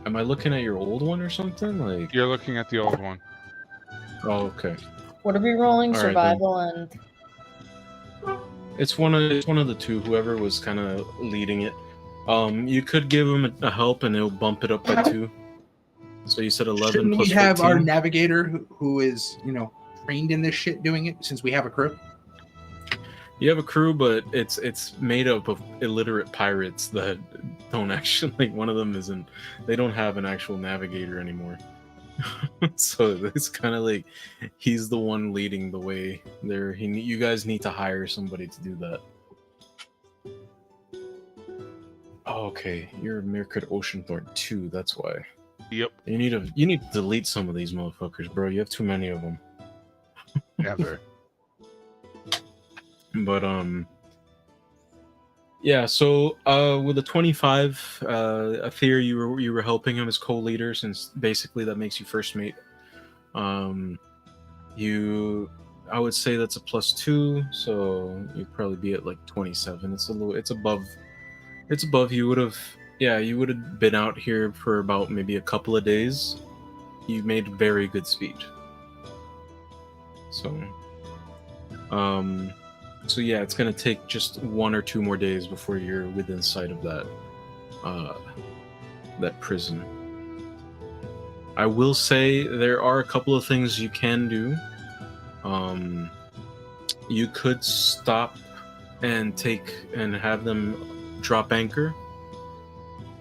Am I looking at your old one or something? Like, You're looking at the old one. oh, okay. What are we rolling? All right, Survival and It's one of the two. Whoever was kind of leading it. You could give him a help, and it'll bump it up by 2. So you said 11 Shouldn't plus we have 14? our navigator who is, trained in this shit doing it since we have a crew? You have a crew, but it's made up of illiterate pirates that don't actually. Like, one of them isn't. They don't have an actual navigator anymore. So it's kind of like he's the one leading the way. You guys need to hire somebody to do that. Oh, okay, you're Mirkwood Oceanthorn 2. That's why. Yep. You need to delete some of these motherfuckers, bro. You have too many of them. Never. But yeah. So with the 25, Aether, you were helping him as co-leader, since basically that makes you first mate. I would say that's a +2, so you'd probably be at like 27. It's above. You would have been out here for about maybe a couple of days. You made very good speed. So yeah, it's gonna take just 1 or 2 more days before you're within sight of that prison. I will say there are a couple of things you can do. You could stop and have them drop anchor,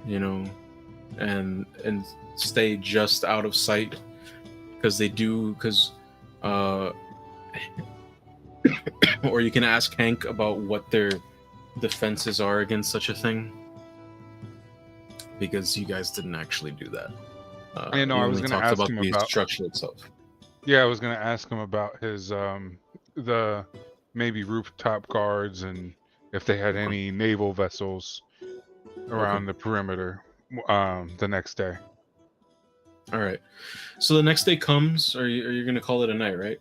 and stay just out of sight, because or you can ask Hank about what their defenses are against such a thing, because you guys didn't actually do that. I know, I was only gonna talked ask him the about- structure itself. Yeah, I was gonna ask him about his the maybe rooftop guards and if they had any naval vessels around the perimeter the next day. All right. So the next day comes. Are you gonna call it a night, right?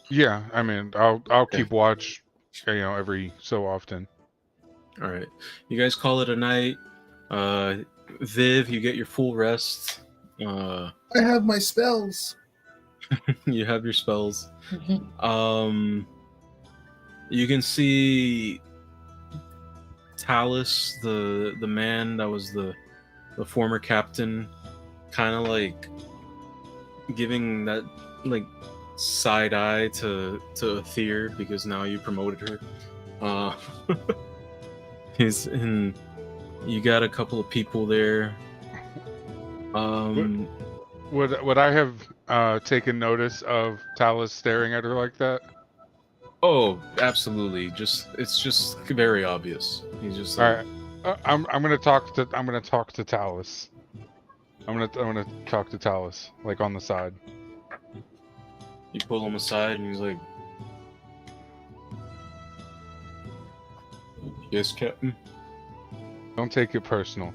Yeah, I mean, I'll keep watch, every so often. All right. You guys call it a night. Viv, you get your full rest. I have my spells. You have your spells. Mhm. You can see Talus, the man that was the former captain, kind of like giving that like side eye to Aether, because now you promoted her. You got a couple of people there. Would I have taken notice of Talus staring at her like that? Oh, absolutely. It's just very obvious. He's just All like, right, I'm gonna talk to Talus. I'm gonna talk to Talus, like on the side. You pull him aside, and he's like, "Yes, Captain." Don't take it personal.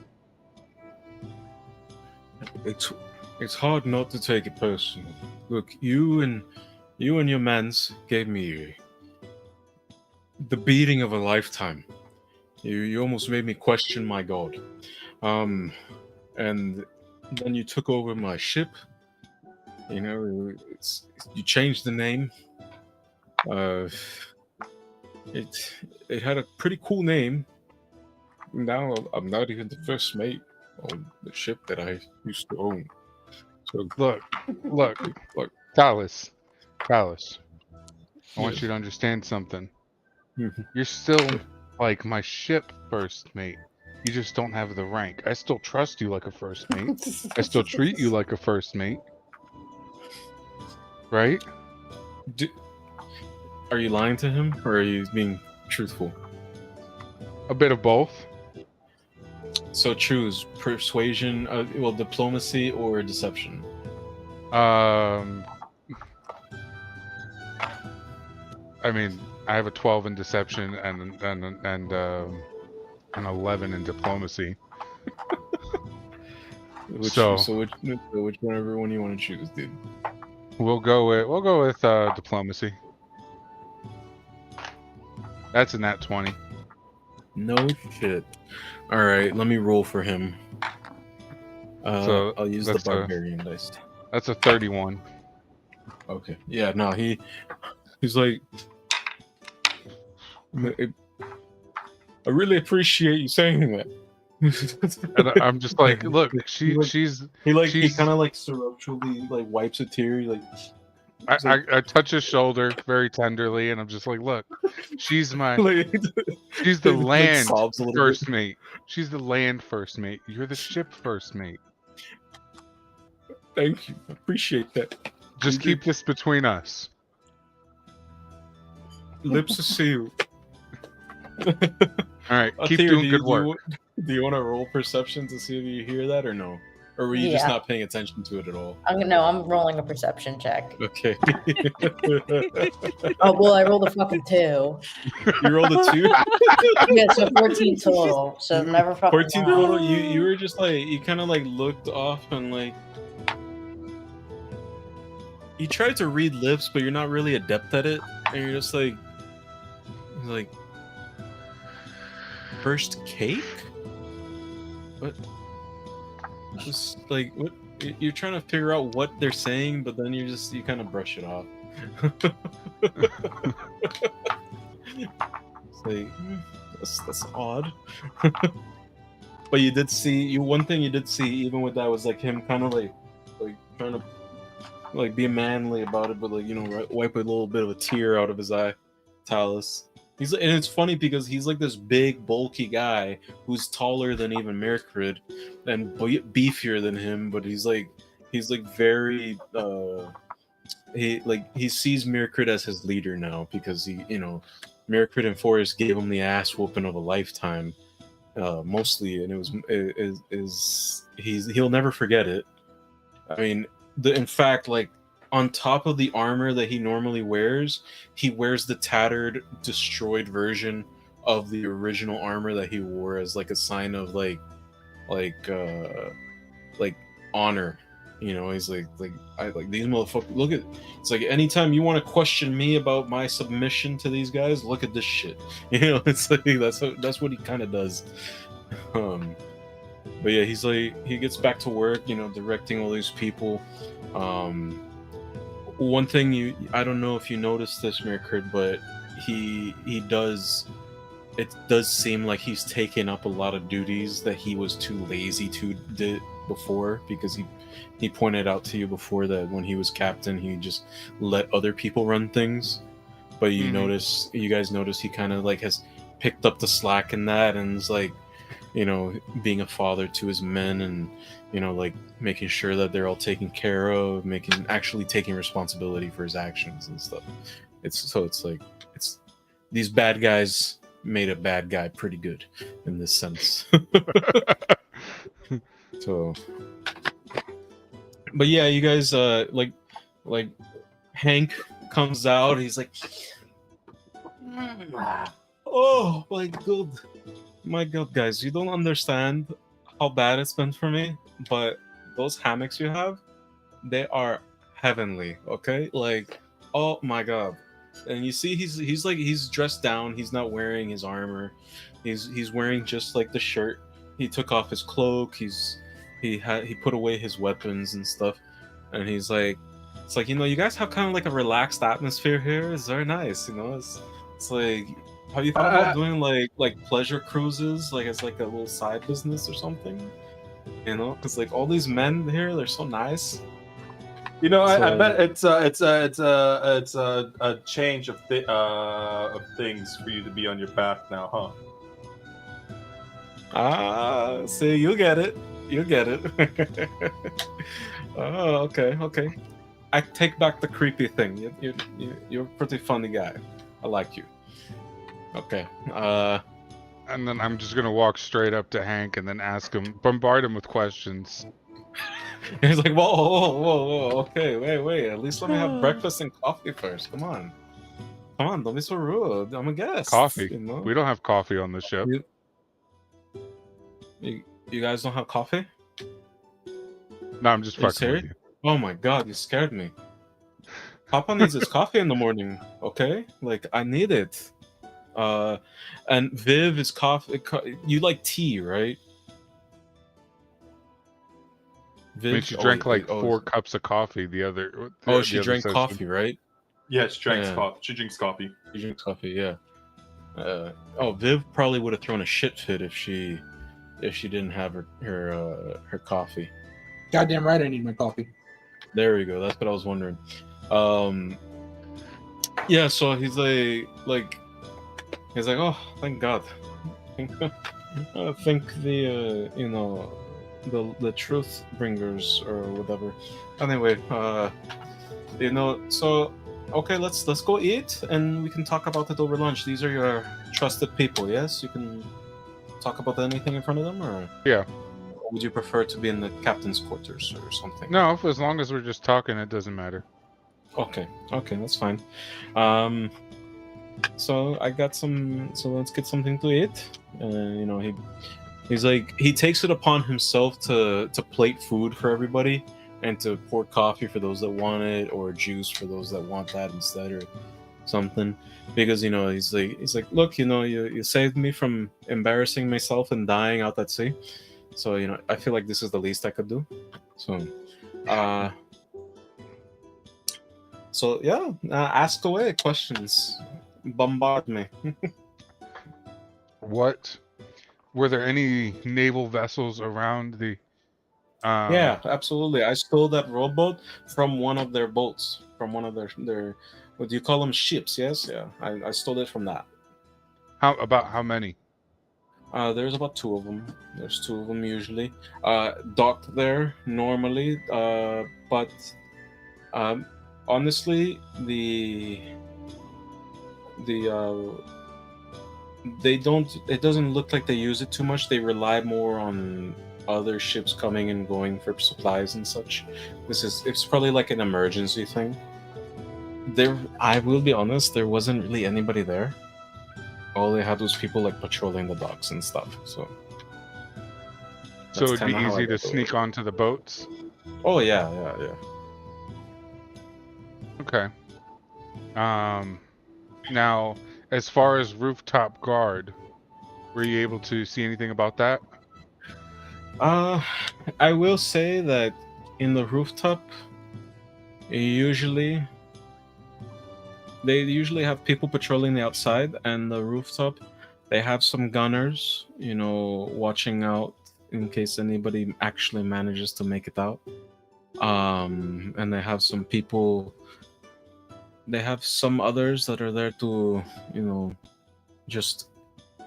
It's hard not to take it personal. Look, you and your mans gave me the beating of a lifetime. You almost made me question my god. And then you took over my ship. You know, you changed the name. It had a pretty cool name. Now I'm not even the first mate on the ship that I used to own. So Look, look. Dallas. I want Yes. you to understand something. Mhm. You're still like my ship first mate. You just don't have the rank. I still trust you like a first mate. I still treat you like a first mate. Right? Are you lying to him, or are you being truthful? A bit of both. So choose persuasion, diplomacy, or deception. I mean, I have a 12 in deception and an 11 in diplomacy. Which whichever one you want to choose, dude. We'll go with diplomacy. That's a nat 20. No shit. All right, let me roll for him. So I'll use the that's barbarian dice. That's a 31. Okay. Yeah. No. He's like. I really appreciate you saying that. And I'm just like, look, she's He kind of like surreptitiously like wipes a tear. I touch his shoulder very tenderly, and I'm just like, look, she's she's the land sobs a little first mate. She's the land first mate. You're the ship first mate. Thank you. Appreciate that. Just keep this between us. Lips are sealed. All right, keep Althea, doing good work. Do you want to roll perception to see if you hear that or no? Or were you just Yeah. not paying attention to it at all? I'm rolling a perception check. Okay. Oh well, I rolled a fucking 2. You rolled a 2? Yeah, so 14 total. So never fucking 14 mind. total? You were just like, you kind of like looked off and like. You tried to read lips, but you're not really adept at it. And you're just like. First cake? What? Just like, what? You're trying to figure out what they're saying, but then you kind of brush it off. It's like, that's odd. But you did see, one thing you did see, even with that, was like him kind of like trying to like be manly about it, but like, wipe a little bit of a tear out of his eye. Talus. And it's funny because he's like this big, bulky guy who's taller than even Mirkrid and beefier than him, but he's like very he sees Mirkrid as his leader now because Mirkrid and Forrest gave him the ass whooping of a lifetime, mostly, and he'll never forget it. I mean, in fact, like, on top of the armor that he normally wears, he wears the tattered, destroyed version of the original armor that he wore as like a sign of like honor. He's like I like these motherfuckers. Look at, it's like anytime you want to question me about my submission to these guys, look at this shit. It's like that's what he kind of does. But yeah, he's like, he gets back to work, directing all these people. One thing I don't know if you noticed this, Mirkrid, but it does seem like he's taken up a lot of duties that he was too lazy to do before, because he pointed out to you before that when he was captain, he just let other people run things. But you guys notice he kind of like has picked up the slack in that, and is like, being a father to his men, and like making sure that they're all taken care of, actually taking responsibility for his actions and stuff. It's like these bad guys made a bad guy pretty good in this sense. So, but yeah, you guys like Hank comes out. He's like, oh my god, guys, you don't understand how bad it's been for me, but those hammocks you have, they are heavenly. Okay, like, oh my god. And you see, he's dressed down. He's not wearing his armor. He's wearing just like the shirt. He took off his cloak. He put away his weapons and stuff. And he's like, it's like, you guys have kind of like a relaxed atmosphere here. It's very nice. It's like, have you thought about doing like pleasure cruises, like as like a little side business or something? Because like all these men here, they're so nice. I bet it's a change of things for you to be on your back now, huh? See, you get it. Oh, okay. I take back the creepy thing. You're a pretty funny guy. I like you. Okay. And then I'm just gonna walk straight up to Hank and then bombard him with questions. He's like, whoa. Okay, wait. At least let me have breakfast and coffee first. Come on, don't be so rude. I'm a guest. Coffee? We don't have coffee on the ship. You guys don't have coffee? No, I'm just Are you fucking with serious? you. Oh my god, you scared me. Papa needs his coffee in the morning, okay? Like, I need it. And Viv is coffee. You like tea, right? I mean, she drank like 4 cups of coffee the other. She drank coffee, right? Yeah, she drinks Yeah. coffee. She drinks coffee. She drinks coffee, yeah. Viv probably would have thrown a shit fit if she didn't have her coffee. Goddamn right, I need my coffee. There we go. That's what I was wondering. Yeah. So he's like, oh, thank God. I think the the truth bringers or whatever. Anyway, so okay, let's go eat and we can talk about it over lunch. These are your trusted people, yes? You can talk about anything in front of them, or Yeah. or would you prefer to be in the captain's quarters or something? No, as long as we're just talking, it doesn't matter. Okay, that's fine. So I got some. So let's get something to eat. He's like, he takes it upon himself to plate food for everybody and to pour coffee for those that want it, or juice for those that want that instead, or something. Because he's like, look, you saved me from embarrassing myself and dying out at sea. So I feel like this is the least I could do. So yeah, ask away questions, bombard me. What? Were there any naval vessels around the? Yeah, absolutely. I stole that rowboat from one of their boats, from one of their what do you call them, ships? Yes, yeah. I stole it from that. How many? There's about 2 of them. There's 2 of them usually docked there normally. But honestly, they don't. It doesn't look like they use it too much. They rely more on other ships coming and going for supplies and such. It's probably like an emergency thing. I will be honest, there wasn't really anybody there. All they had was people like patrolling the docks and stuff. So It'd be kinda how I easy to got sneak onto the boats. Oh yeah. Okay. Now, as far as rooftop guard, were you able to see anything about that? I will say that in the rooftop, they usually have people patrolling the outside, and the rooftop, they have some gunners, watching out in case anybody actually manages to make it out. And they have some people. They have some others that are there to, just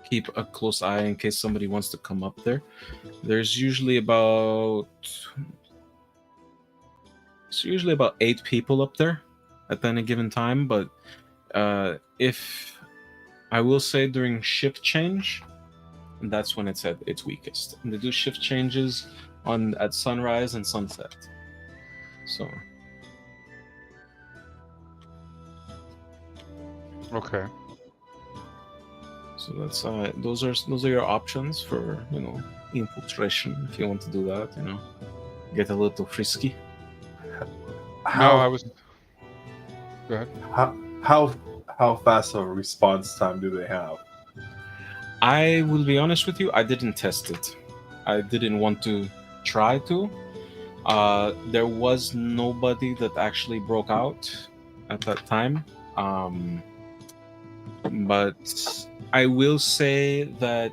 keep a close eye in case somebody wants to come up there. There's usually about 8 people up there at any given time, but if I will say during shift change, that's when it's at its weakest. And they do shift changes at sunrise and sunset. So Okay. So that's those are your options for infiltration if you want to do that. Get a little frisky. How, No, I was. Go ahead. how fast of a response time do they have? I will be honest with you, I didn't test it. I didn't want to try to. There was nobody that actually broke out at that time. But I will say that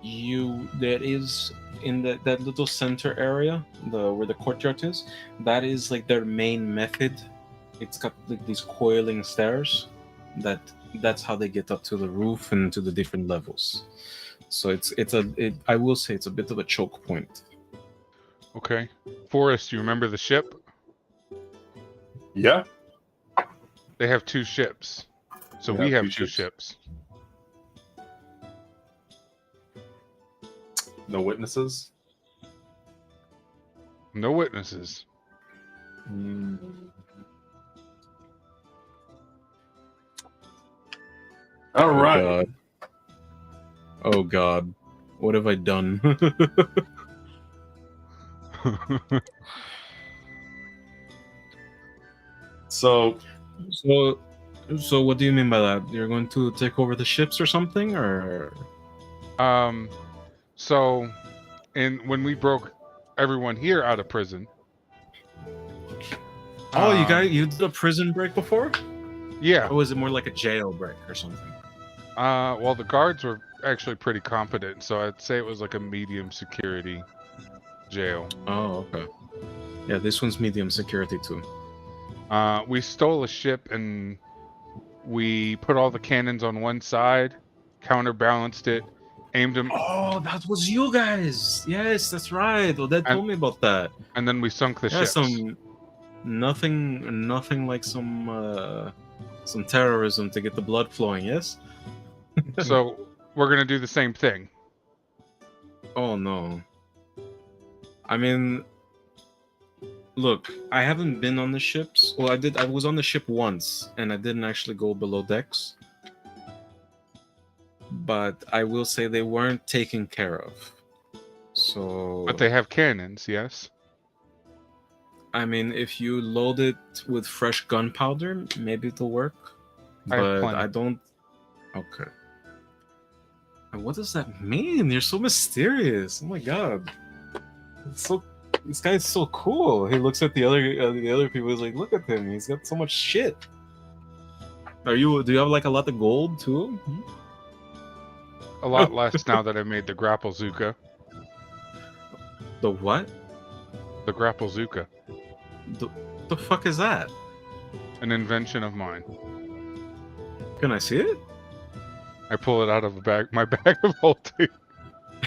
there is in that little center area, where the courtyard is, that is like their main method. It's got like these coiling stairs that's how they get up to the roof and to the different levels. So I will say it's a bit of a choke point. Okay. Forrest, you remember the ship? Yeah. They have 2 ships. So They we have have 2 2 ships. No witnesses. No witnesses. All right. God. Oh God. What have I done? So So what do you mean by that? You're going to take over the ships or something, or? So, when we broke everyone here out of prison. Oh, um, you did a prison break before? Yeah. Or was it more like a jail break or something? Well, the guards were actually pretty competent, so I'd say it was like a medium security jail. Oh, okay. Yeah, this one's medium security too. We stole a ship and we put all the cannons on one side, counterbalanced it, aimed them, Oh, that was you guys. Yes, that's right. Well, Dad told me about that. and then we sunk the Yeah, ships. nothing like some terrorism to get the blood flowing. Yes. So we're gonna do the same thing. Oh no. I mean, look, I haven't been on the ships. Well, I did. I was on the ship once, and I didn't actually go below decks. But I will say they weren't taken care of. So, But they have cannons, yes. I mean, if you load it with fresh gunpowder, maybe it'll work. I have But plenty. I don't. Okay. And what does that mean? You're so mysterious. Oh my god. This guy's so cool. He looks at the other people. He's like, look at him. He's got so much shit. Do you have like a lot of gold too? Hmm? A lot less now that I made the grapple zuka. The what? The grapple zuka, The fuck is that? an invention of mine. Can I see it? I pull it out of my bag of holding.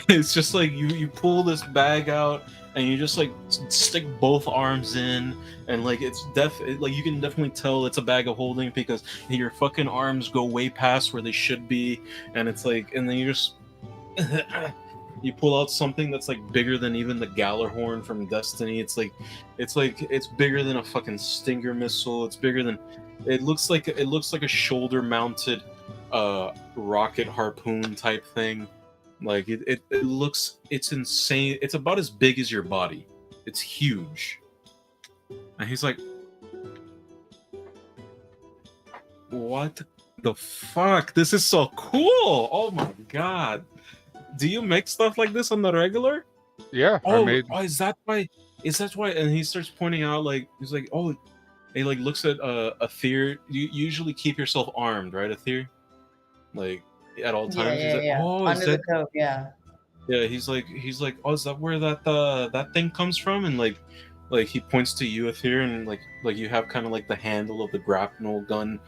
It's just like you pull this bag out and you just like stick both arms in, and like like you can definitely tell it's a bag of holding because your fucking arms go way past where they should be, and it's like, and then you just you pull out something that's like bigger than even the Gallarhorn from Destiny. It's bigger than a fucking Stinger missile. It's bigger than it looks like a shoulder mounted rocket harpoon type thing. Like it's insane. It's about as big as your body. It's huge. And he's like, what the fuck? This is so cool. Oh my god. Do you make stuff like this on the regular? Yeah, I made. Is that why? And he starts pointing out, like, he's like, oh, he like looks at Aether. You usually keep yourself armed, right, Aether? Like at all times. He's like, oh, Under the coat, yeah. yeah, he's like, oh, is that where that thing comes from? And like he points to you, Aether, and like you have kind of like the handle of the grapnel gun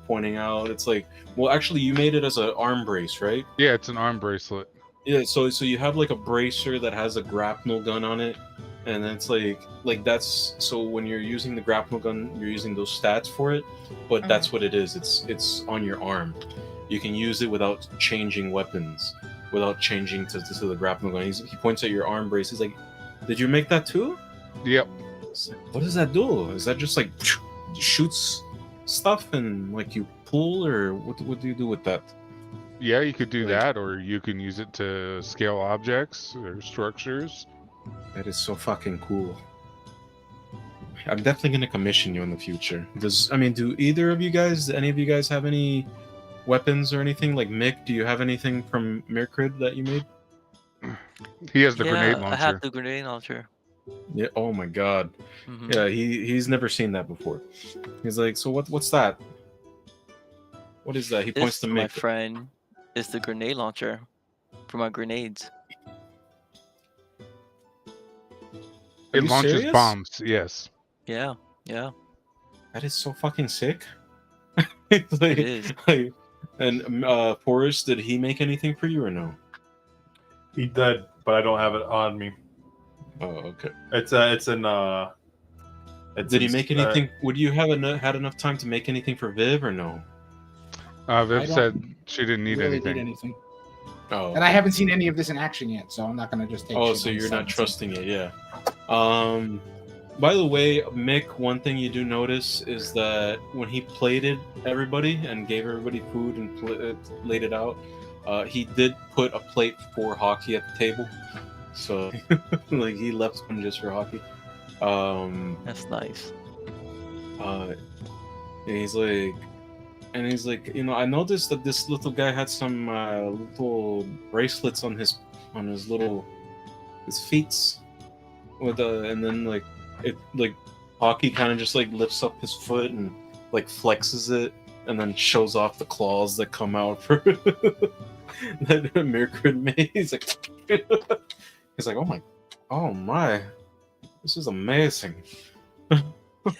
pointing out. It's like, well, actually, you made it as an arm brace, right? Yeah, it's an arm bracelet. Yeah, so you have like a bracer that has a grapnel gun on it, and it's like that's, so when you're using the grapnel gun, you're using those stats for it, but that's what it is. It's on your arm. You can use it without changing weapons, without changing to the grapnel gun. He points at your arm brace. He's like, "Did you make that too?" Yep. What does that do? Is that just like shoots stuff and like you pull, or what do you do with that? Yeah, you could do Like- that, or you can use it to scale objects or structures. That is so fucking cool. I'm definitely gonna commission you in the future. Do either of you guys, any of you guys have any weapons or anything? Like Mick, do you have anything from Mirkrid that you made? He has the yeah, grenade I launcher. have the grenade launcher. Yeah. Oh my god. Mhm. Yeah, he's never seen that before. He's like, so what's that? What is that? He points This, to my Mick. friend, is the grenade launcher for my grenades. Are It you launches serious? bombs. Yes. Yeah, yeah, That is so fucking sick. It's like, it is. like- and Forrest, did he make anything for you or no? He did, but I don't have it on me. Oh, okay. It's in Did he make anything? Would you have had enough time to make anything for Viv or no? Viv I don't said she didn't need really anything. need anything. Oh, And I haven't seen any of this in action yet, so I'm not gonna just take. oh, shit so on you're not sight. trusting it, yeah. By the way, Mick, one thing you do notice is that when he plated everybody and gave everybody food and laid it out, he did put a plate for Hockey at the table. So, like, he left one just for Hockey. That's nice. And he's like, I noticed that this little guy had some little bracelets on his feet, with and then Hockey kind of just like lifts up his foot and like flexes it, and then shows off the claws that come out for that Mirkrid made. He's like, oh my, this is amazing.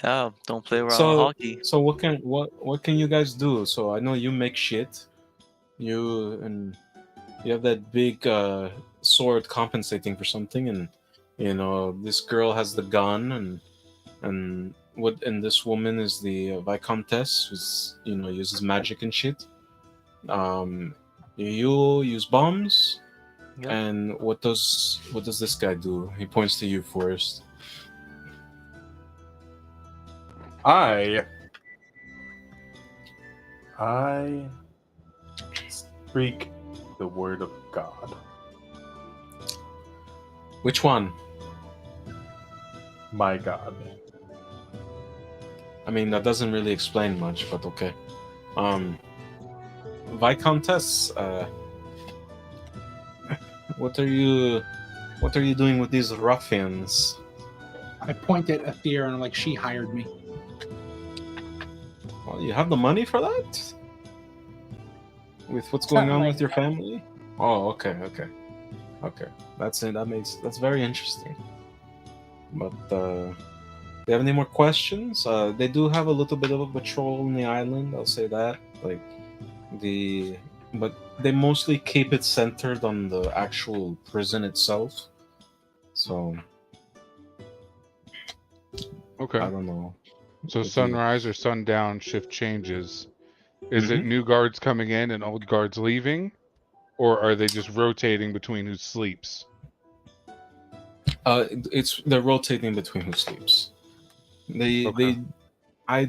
Yeah, don't play around So- with hockey. So what can you guys do? So I know you make shit. You have that big sword compensating for something, and this girl has the gun, and this woman is the Viscountess, who's uses magic and shit. You use bombs, Yep. and what does this guy do? He points to you, Forrest. I speak the word of God. Which one? My God. I mean, that doesn't really explain much, but okay. Viscountess, what are you doing with these ruffians? I point at Athea and I'm like, she hired me. Well, you have the money for that? With what's going Something on like with your that. family? Oh, okay. That's it. That's very interesting. But do you have any more questions? They do have a little bit of a patrol on the island. I'll say that. But they mostly keep it centered on the actual prison itself. So Okay. I don't know. So Okay. sunrise or sundown shift changes. Is it Mhm. new guards coming in and old guards leaving? Or are they just rotating between who sleeps? They're rotating between who sleeps. Okay. I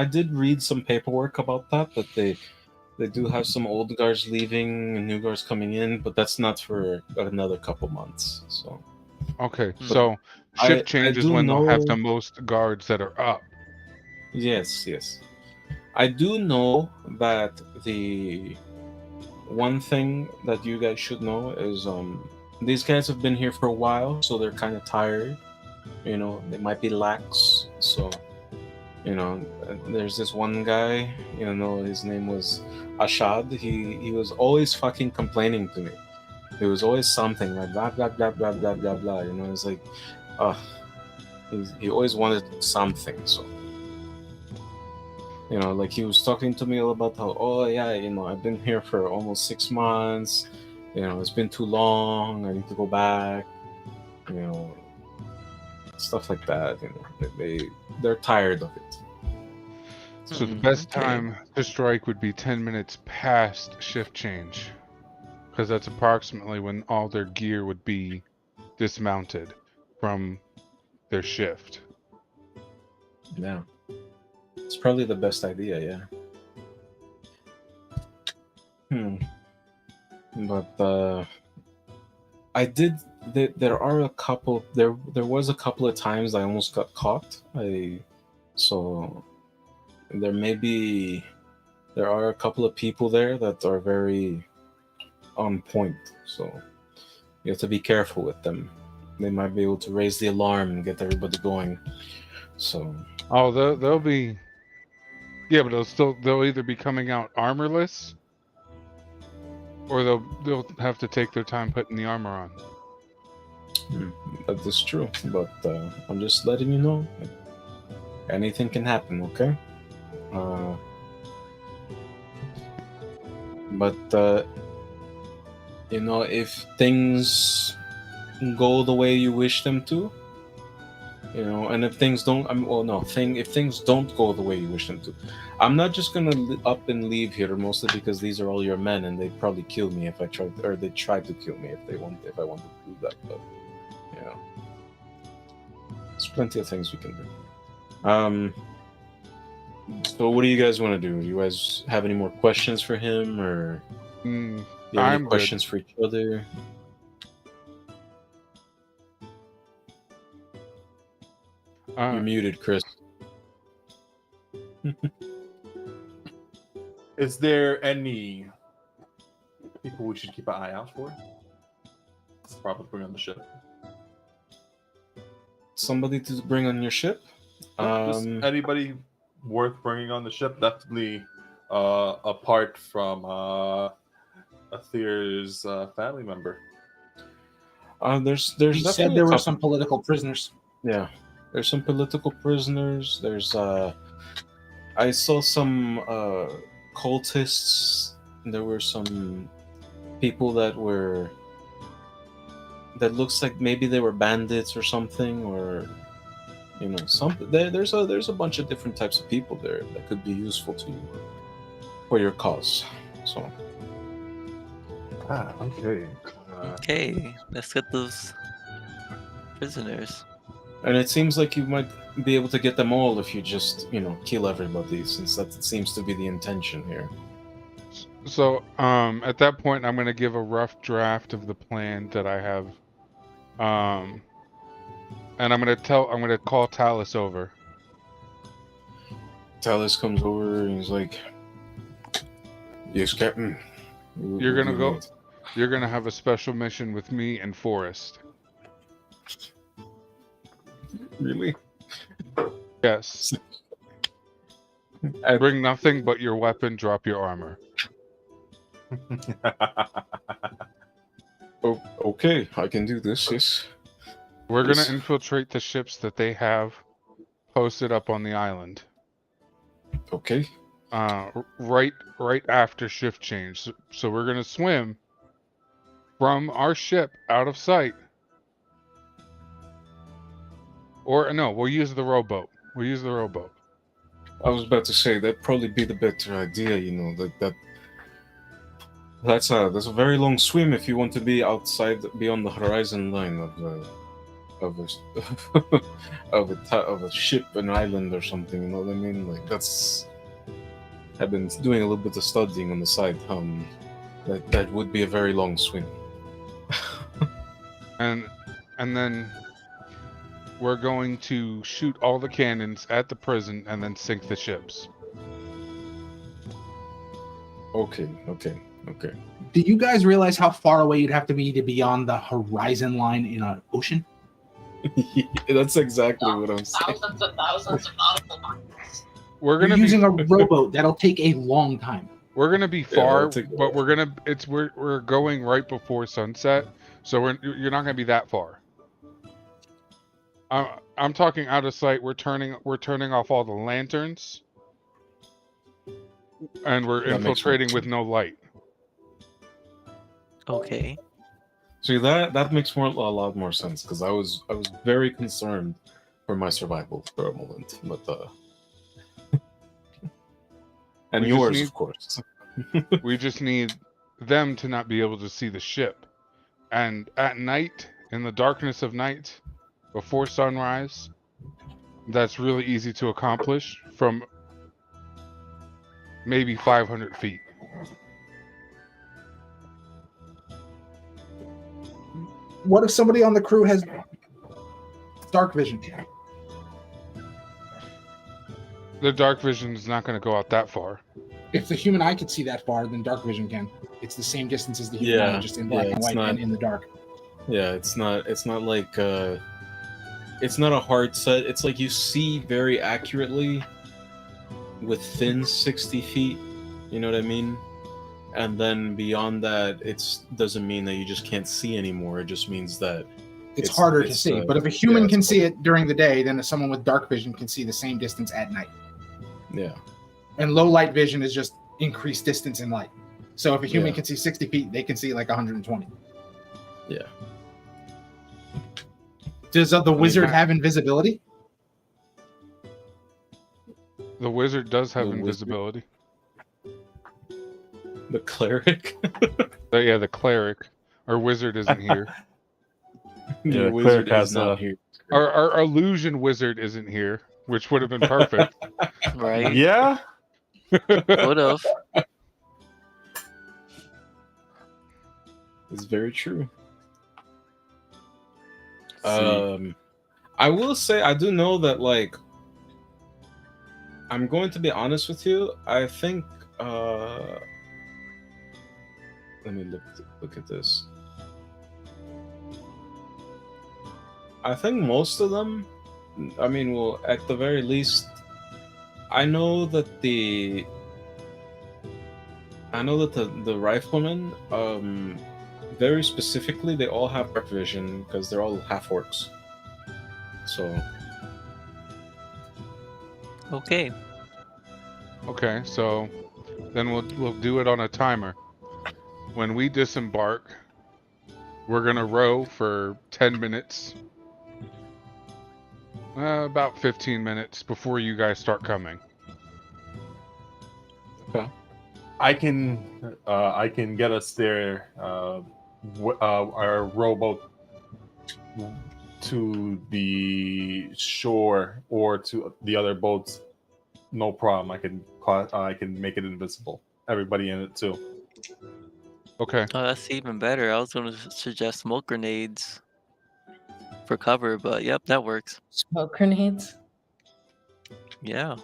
did read some paperwork about that they do have some old guards leaving and new guards coming in, but that's not for another couple months. So Okay, Hmm. so I- shift I changes do when they'll have know- the most guards that are up. yes. I do know that the one thing that you guys should know is these guys have been here for a while, so they're kind of tired. They might be lax. So there's this one guy. His name was Ashad. He was always fucking complaining to me. It was always something like blah blah blah blah blah blah blah. It's like, he always wanted something. So. Like he was talking to me all about how, oh yeah, I've been here for almost 6 months. It's been too long. I need to go back. Stuff like that. They're tired of it. So the Hmm, best okay. time to strike would be 10 minutes past shift change. Because that's approximately when all their gear would be dismounted from their shift. Yeah. It's probably the best idea, yeah. But I did. There are a couple. There was a couple of times I almost got caught. So there may be. There are a couple of people there that are very on point. So you have to be careful with them. They might be able to raise the alarm and get everybody going. So Oh, they'll be. Yeah, but they'll either be coming out armorless, or they'll have to take their time putting the armor on. that is true. But I'm just letting you know. Anything can happen. Okay. But if things go the way you wish them to, and if things don't, if things don't go the way you wish them to, I'm not just gonna up and leave here. Mostly because these are all your men, and they'd probably kill me if I tried, or they tried to kill me if I want to do that. But there's plenty of things we can do. So what do you guys want to do? Do you guys have any more questions for him, or do you have any questions for each other? You're muted, Chris. Is there any people we should keep an eye out for? Probably on the ship. Somebody to bring on your ship? Just anybody worth bringing on the ship? Definitely apart from Aether's family member. There's He said definitely there a were couple. some political prisoners. Yeah, there's some political prisoners. There's I saw some cultists. There were some people that looks like maybe they were bandits or something, or something. There's a bunch of different types of people there that could be useful to you for your cause. So Okay. Okay, let's get those prisoners. and it seems like you might be able to get them all if you just kill everybody, since that seems to be the intention here. So, at that point, I'm gonna give a rough draft of the plan that I have, and I'm gonna call Talus over. Talus comes over and he's like, "Yes, Captain. You're gonna go. You're gonna have a special mission with me and Forrest. Really? Yes. Bring nothing but your weapon. Drop your armor. Oh, okay, I can do this. Yes. We're gonna Yes. infiltrate the ships that they have posted up on the island. Okay. Right after shift change. So we're gonna swim from our ship out of sight. Or no, we'll use the rowboat. I was about to say that'd probably be the better idea. That's a very long swim if you want to be outside beyond the horizon line of a ship, an island, or something. You know what I mean? Like I've been doing a little bit of studying on the side. That would be a very long swim. And then we're going to shoot all the cannons at the prison and then sink the ships. Okay. Do you guys realize how far away you'd have to be on the horizon line in an ocean? That's exactly what I'm saying. Thousands of nautical miles. We're You're gonna be using a rowboat. That'll take a long time. we're gonna be Yeah, far, it'll take a but we're going right before sunset, so you're not gonna be that far. I'm talking out of sight. We're turning off all the lanterns, and we're That makes infiltrating sense. with no light. Okay. See, that makes a lot more sense, because I was very concerned for my survival for a moment, but and We just yours, need- of course. We just need them to not be able to see the ship. And at night, in the darkness of night, before sunrise, that's really easy to accomplish from maybe 500 feet. What if somebody on the crew has dark vision? The dark vision is not going to go out that far. If the human eye could see that far, then dark vision can. It's the same distance as the human Yeah, eye, just in black yeah, and it's white not- and in the dark. Yeah, it's not like it's not a hard set. It's like you see very accurately within 60 feet. You know what I mean? And then beyond that, it's doesn't mean that you just can't see anymore. It just means that It's harder to it's, see. But if a human yeah, can it's see it during the day, then someone with dark vision can see the same distance at night. yeah. And low light vision is just increased distance in light. So if a human Yeah. can see 60 feet, they can see like 120. Yeah. Does the wizard I- have invisibility? The wizard does have The wizard? invisibility. The cleric. Yeah, the cleric. Our wizard isn't here. The Yeah, wizard cleric has is not a- here. Our illusion wizard isn't here, which would have been perfect. Right? Yeah. Would have. It's very true. See. I will say I do know that like I'm going to be honest with you. I think let me look at this. I think most of them, I mean, well, at the very least, I know that the riflemen, very specifically, they all have dark vision because they're all half orcs. So Okay. Okay, so then we'll do it on a timer. When we disembark, we're gonna row for 10 minutes. About 15 minutes before you guys start coming. I can get us there. Our rowboat to the shore or to the other boats. No problem. I can make it invisible. Everybody in it too. Okay. Oh, that's even better. I was going to suggest smoke grenades for cover, but yep, that works. Smoke grenades. Yeah.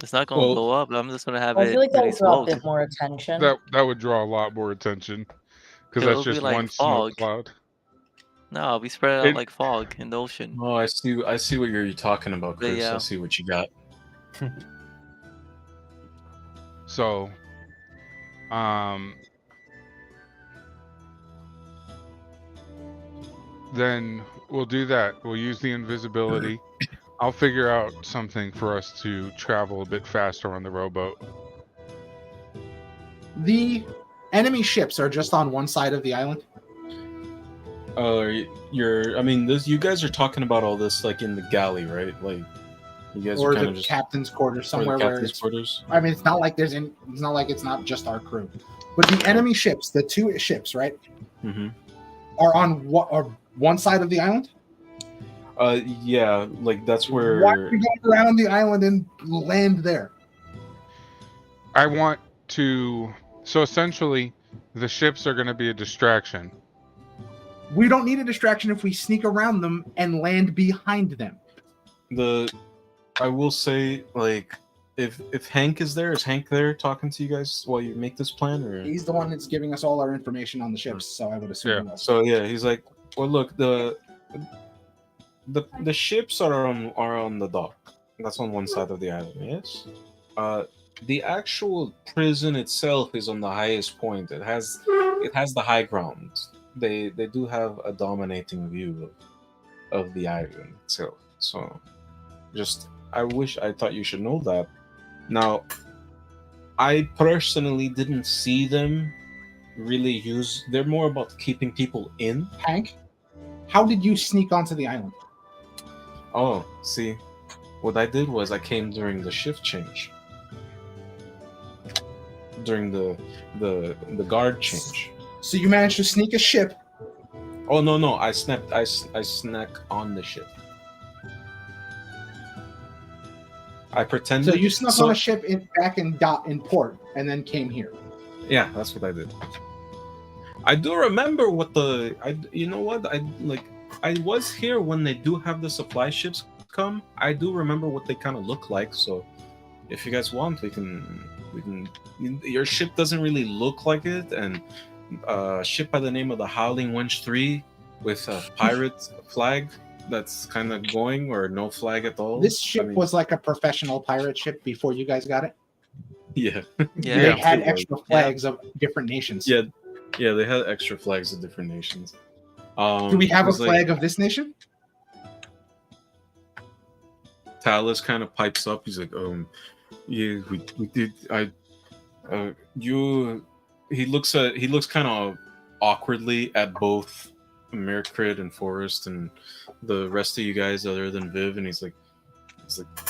It's not going to Well- blow up. I'm just going to have I it feel like that really would draw a smoked. bit more attention. That would draw a lot more attention. Because It'll that's be just like one smoke fog. cloud. No, we spread it out It- like fog in the ocean. oh, I see what you're talking about, Chris. Yeah. I see what you got. So, then we'll do that. We'll use the invisibility. I'll figure out something for us to travel a bit faster on the rowboat. The enemy ships are just on one side of the island. I mean, you guys are talking about all this like in the galley, right? Like, you guys Or are kind the of just captain's quarters, or somewhere the where captain's it's, quarters. I mean, it's not like it's not just our crew. But the enemy ships, the two ships, right, Mm-hmm. are on one side of the island. Yeah, like that's Why where. don't we go around the island and land there? I want to. So essentially, the ships are going to be a distraction. We don't need a distraction if we sneak around them and land behind them. I will say, like, if Hank is Hank there talking to you guys while you make this plan, or He's the one that's giving us all our information on the ships, so I would assume. Yeah. he was. so yeah, he's like, well, look, the ships are on the dock. That's on one side of the island. Yes. The actual prison itself is on the highest point. It has the high ground. They do have a dominating view of the island itself. So, I thought you should know that. Now, I personally didn't see them really use. They're more about keeping people in. Hank, how did you sneak onto the island? Oh, see, what I did was I came during the shift change. During the guard change. So you managed to sneak a ship. Oh no, I snuck on the ship. I pretended. So you snuck on a ship back in port and then came here. Yeah, that's what I did. I do remember what you know what? I was here when they do have the supply ships come. I do remember what they kind of look like, so if you guys want, we can your ship doesn't really look like it, and a ship by the name of the Howling Wench 3 with a pirate flag that's kind of going, or no flag at all. This ship was like a professional pirate ship before you guys got it. Yeah. Yeah. They had it was. extra flags of different nations. Yeah, they had extra flags of different nations. Do we have a it's like- flag of this nation? Talus kind of pipes up. He's like, yeah, we did. He looks kind of awkwardly at both Mirkrid and Forrest and the rest of you guys other than Viv, and he's like,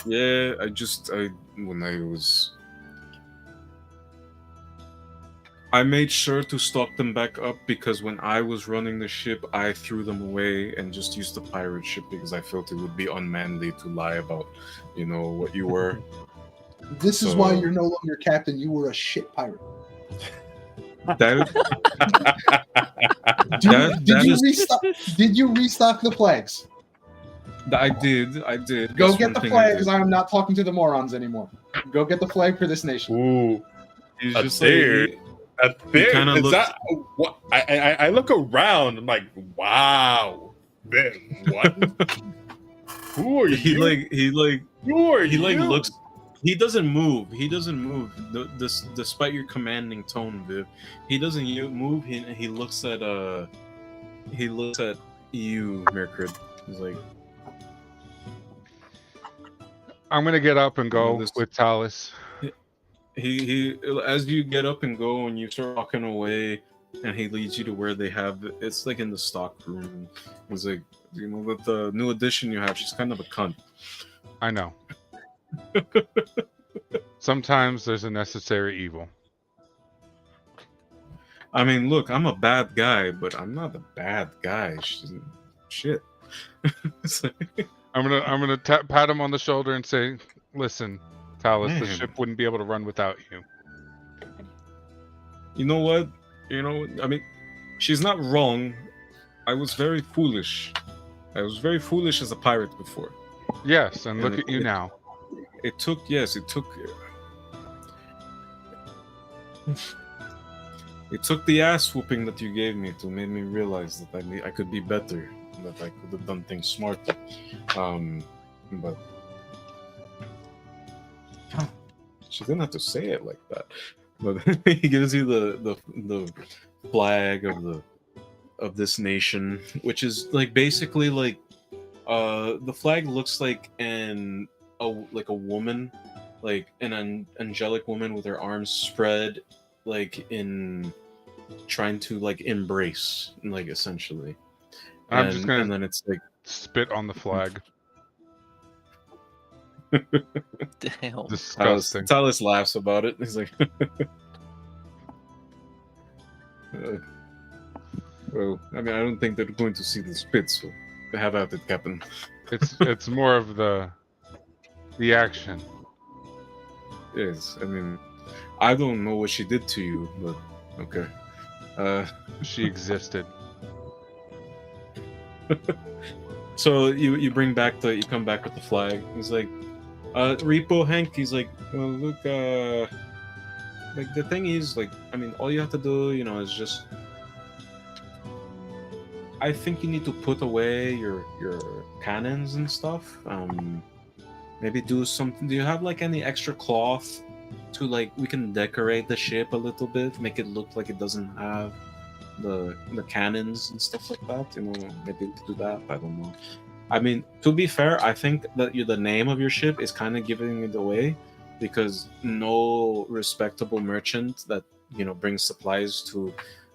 yeah, I made sure to stock them back up because when I was running the ship, I threw them away and just used the pirate ship because I felt it would be unmanly to lie about, what you were. This is why you're no longer captain. You were a shit pirate. That, Did you restock the flags? I did. Go That's get one the thing I flag did. because I am not talking to the morons anymore. Go get the flag for this nation. Ooh, He's a just there. A there. kinda Is looks- that what? I look around. I'm like, wow. Then what? Who are he you? Who are you? looks. He doesn't move. Despite your commanding tone, Viv, he doesn't move. He looks at you, Mirkrid. He's like, I'm gonna get up and go This- with Talus. he as you get up and go and you start walking away, and he leads you to where they have it's like in the stock room. He's like, with the new addition you have, she's kind of a cunt. I know. Sometimes there's a necessary evil. I mean, look, I'm a bad guy, but I'm not a bad guy. Shit. It's like- I'm gonna pat him on the shoulder and say, "Listen, Talus, the Man. ship wouldn't be able to run without you." You know what? I mean, she's not wrong. I was very foolish. I was very foolish as a pirate before. Yes, and look And at you now. It took the ass whooping that you gave me to make me realize that I could be better, that I could have done things smarter. But she didn't have to say it like that. But he gives you the flag of this nation, which is like basically like the flag looks like a woman, like an angelic woman with her arms spread, like in trying to like embrace, like essentially. I'm just gonna and then it's like spit on the flag. Damn. Disgusting. Talus laughs about it. He's like, well, I mean, I don't think they're going to see the spit, so have at it, Captain. It's more of the action. Yes, I mean, I don't know what she did to you, but okay. She existed. So you come back with the flag. He's like, Repo Hank. He's like, well, look, like the thing is, like, I mean, all you have to do, is just. I think you need to put away your cannons and stuff. Maybe do something. Do you have like any extra cloth to like we can decorate the ship a little bit, make it look like it doesn't have the cannons and stuff like that? Maybe do that. I don't know. I mean, to be fair, I think that the name of your ship is kind of giving it away, because no respectable merchant that brings supplies to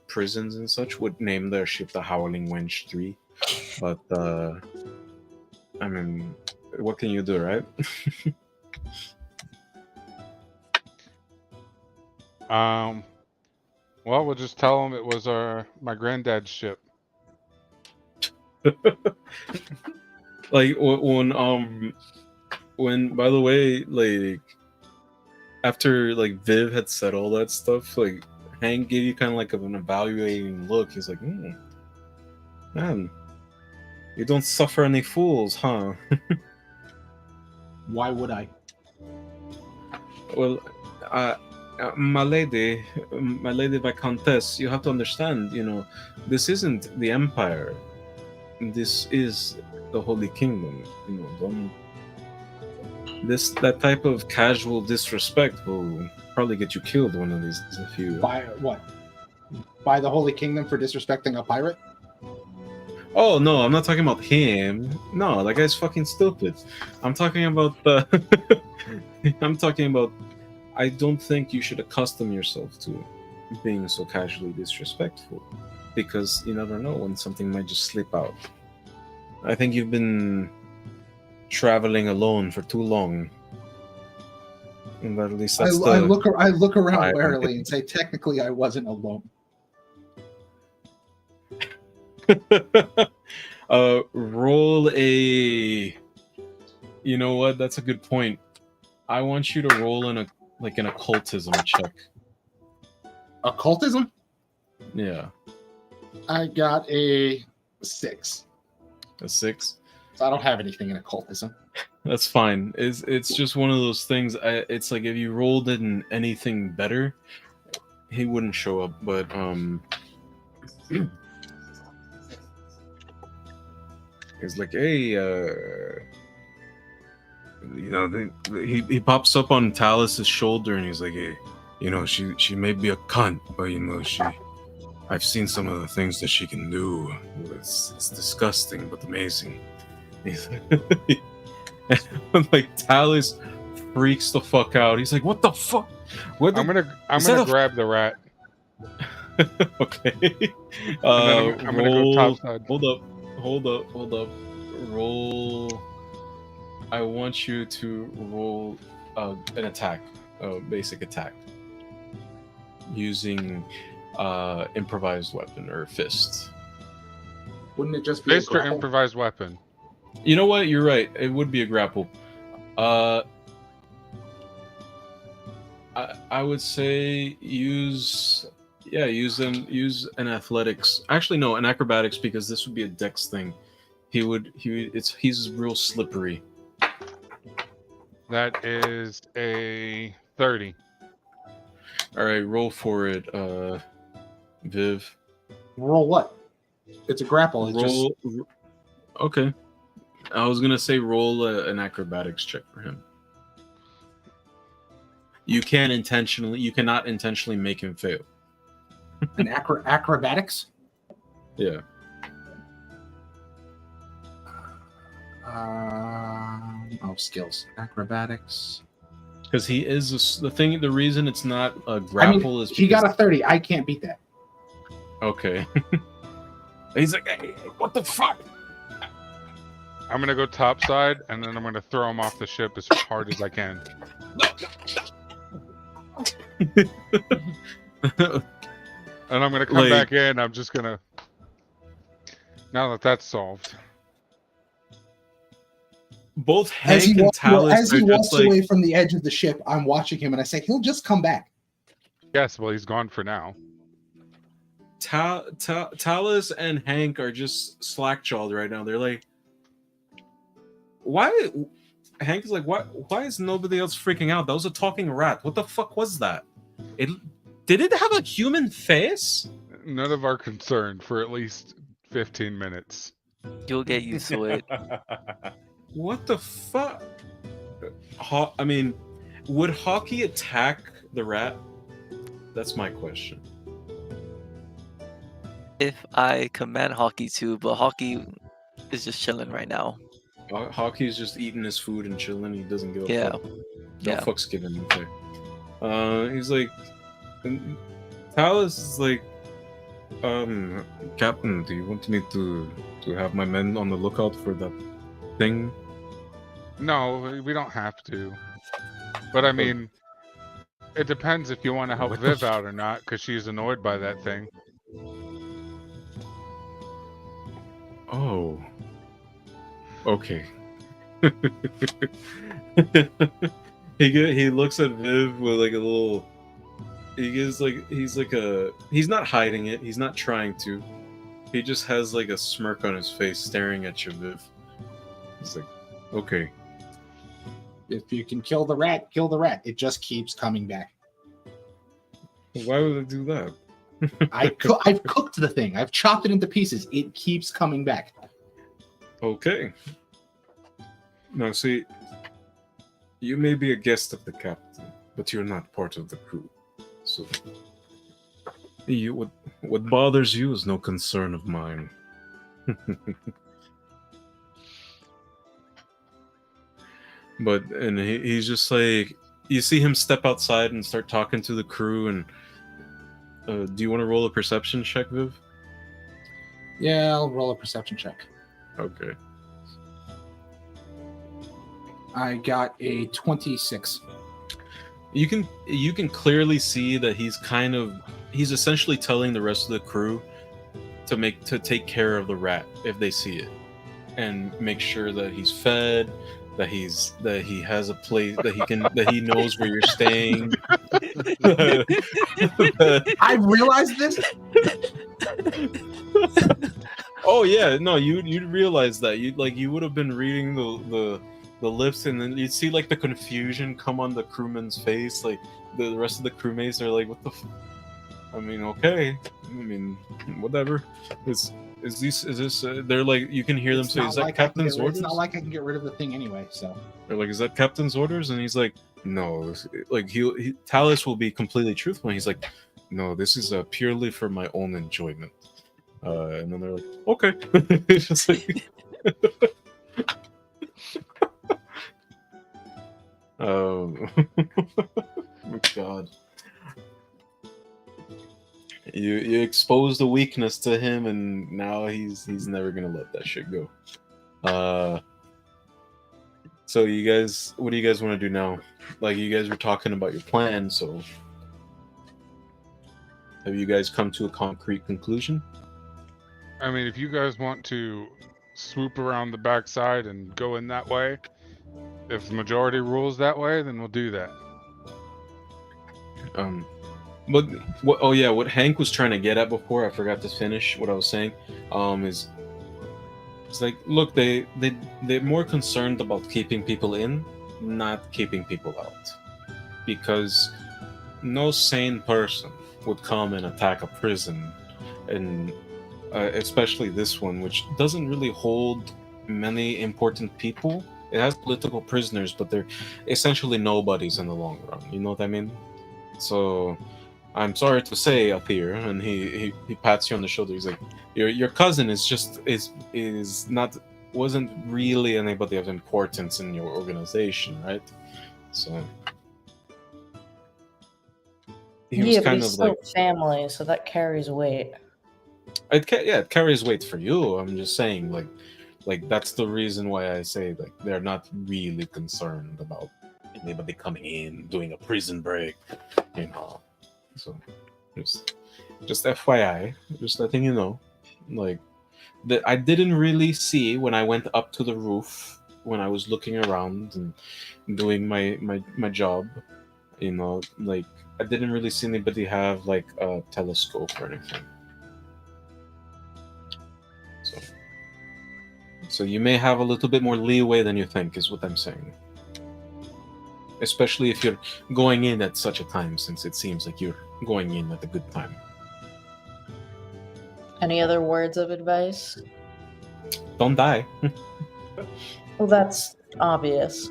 prisons and such would name their ship the Howling Wench 3. But I mean, what can you do, right? Well, we'll just tell them it was my granddad's ship. Like when by the way, like after like Viv had said all that stuff, like Hank gave you kind of like an evaluating look. He's like, man, you don't suffer any fools, huh? Why would I? Well, my lady Viscountess, you have to understand, this isn't the Empire. This is the Holy Kingdom. That type of casual disrespect will probably get you killed one of these if you. By what? By the Holy Kingdom for disrespecting a pirate? Oh no, I'm not talking about him. No, that guy's fucking stupid. I'm talking about the. I'm talking about. I don't think you should accustom yourself to being so casually disrespectful, because you never know when something might just slip out. I think you've been traveling alone for too long. And at least I that's look around I- warily and say, technically, I wasn't alone. Roll a. You know what? That's a good point. I want you to roll an occultism check. Occultism? Yeah, I got a 6. a 6. So I don't have anything in occultism. That's fine. It's just one of those things. It's like if you rolled in anything better, he wouldn't show up. But he's like, hey, he pops up on Talus's shoulder and he's like, hey, she may be a cunt, but I've seen some of the things that she can do. It's disgusting but amazing. He's like Talus freaks the fuck out. He's like, what the fuck? I'm gonna grab the rat. Okay. And then I'm gonna go topside. Hold up. Roll. I want you to roll an attack, a basic attack, using improvised weapon or fist. Wouldn't it just be a Fist or grapple? improvised weapon? You know what? You're right. It would be a grapple. I would say use an athletics. Actually, no, an acrobatics, because this would be a dex thing. He's real slippery. That is a 30. All right, roll for it, Viv. Roll what? It's a grapple. It's just Okay. I was gonna say roll an acrobatics check for him. You cannot intentionally make him fail. an acrobatics. Yeah. Skills. Acrobatics. Because he is the reason it's not a grapple is he because got a 30. I can't beat that. okay. He's like, hey, what the fuck? I'm gonna go topside and then I'm gonna throw him off the ship as hard as I can. And I'm gonna come back in. I'm just gonna. Now that that's solved. Both As Hank he, and Talus are walks just like, away from the edge of the ship, I'm watching him and I say, he'll just come back. Yes, well, he's gone for now. Talus and Hank are just slack-jawed right now. They're like, why? Hank is like, why is nobody else freaking out? That was a talking rat. What the fuck was that? Did it have a human face? None of our concern for at least 15 minutes. You'll get used to it. What the fuck? I mean, would Hockey attack the rat? That's my question. If I command Hockey to, but Hockey is just chilling right now. Hockey's just eating his food and chilling. He doesn't give a Yeah. fuck. No Yeah. fucks given. Okay. He's like, Talus is like, Captain, do you want me to have my men on the lookout for that thing? No, we don't have to. But I mean, it depends if you want to help What the Viv out or not, because she's annoyed by that thing. Oh. Okay. He looks at Viv with like a little. He's not hiding it. He's not trying to. He just has like a smirk on his face, staring at you, Viv. He's like, okay. If you can kill the rat, kill the rat. It just keeps coming back. Why would I do that? I've cooked the thing. I've chopped it into pieces. It keeps coming back. Okay. Now, see, you may be a guest of the captain, but you're not part of the crew. So, what bothers you is no concern of mine. And he's just like, you see him step outside and start talking to the crew. And do you want to roll a perception check, Viv? Yeah, I'll roll a perception check. Okay. I got a 26. You can clearly see that he's essentially telling the rest of the crew to take care of the rat if they see it, and make sure that he's fed, that he has a place that he knows where you're staying. I realized this. Oh yeah, no, you'd realize that you would have been reading the lips, and then you'd see like the confusion come on the crewman's face. Like the rest of the crewmates are like, "What the?" I mean, okay. I mean, whatever. Is this? They're like, you can hear them say, "Is that captain's orders?" It's not like I can get rid of the thing anyway. So they're like, "Is that captain's orders?" And he's like, "No." Like Talus will be completely truthful. And he's like, "No, this is purely for my own enjoyment." And then they're like, "Okay." It's just like. Oh God. You exposed a weakness to him, and now he's never gonna let that shit go. So you guys, what do you guys want to do now? Like, you guys were talking about your plan, so have you guys come to a concrete conclusion? I mean, if you guys want to swoop around the backside and go in that way, if the majority rules that way, then we'll do that. But what? Oh yeah, what Hank was trying to get at before, I forgot to finish what I was saying. Is it's like, look, they're more concerned about keeping people in, not keeping people out, because no sane person would come and attack a prison, and especially this one, which doesn't really hold many important people. It has political prisoners, but they're essentially nobodies in the long run. You know what I mean? So, I'm sorry to say, up here, and he pats you on the shoulder. He's like, your cousin wasn't really anybody of importance in your organization, right? So he was Yeah, but kind he's of still like, family, so that carries weight. it carries weight for you. I'm just saying, like that's the reason why I say, like, they're not really concerned about anybody coming in doing a prison break, you know. So just FYI, just letting you know, like, that I didn't really see when I went up to the roof, when I was looking around and doing my job, you know, like, I didn't really see anybody have like a telescope or anything. So you may have a little bit more leeway than you think, is what I'm saying. Especially if you're going in at such a time, since it seems like you're going in at a good time. Any other words of advice? Don't die. Well, that's obvious.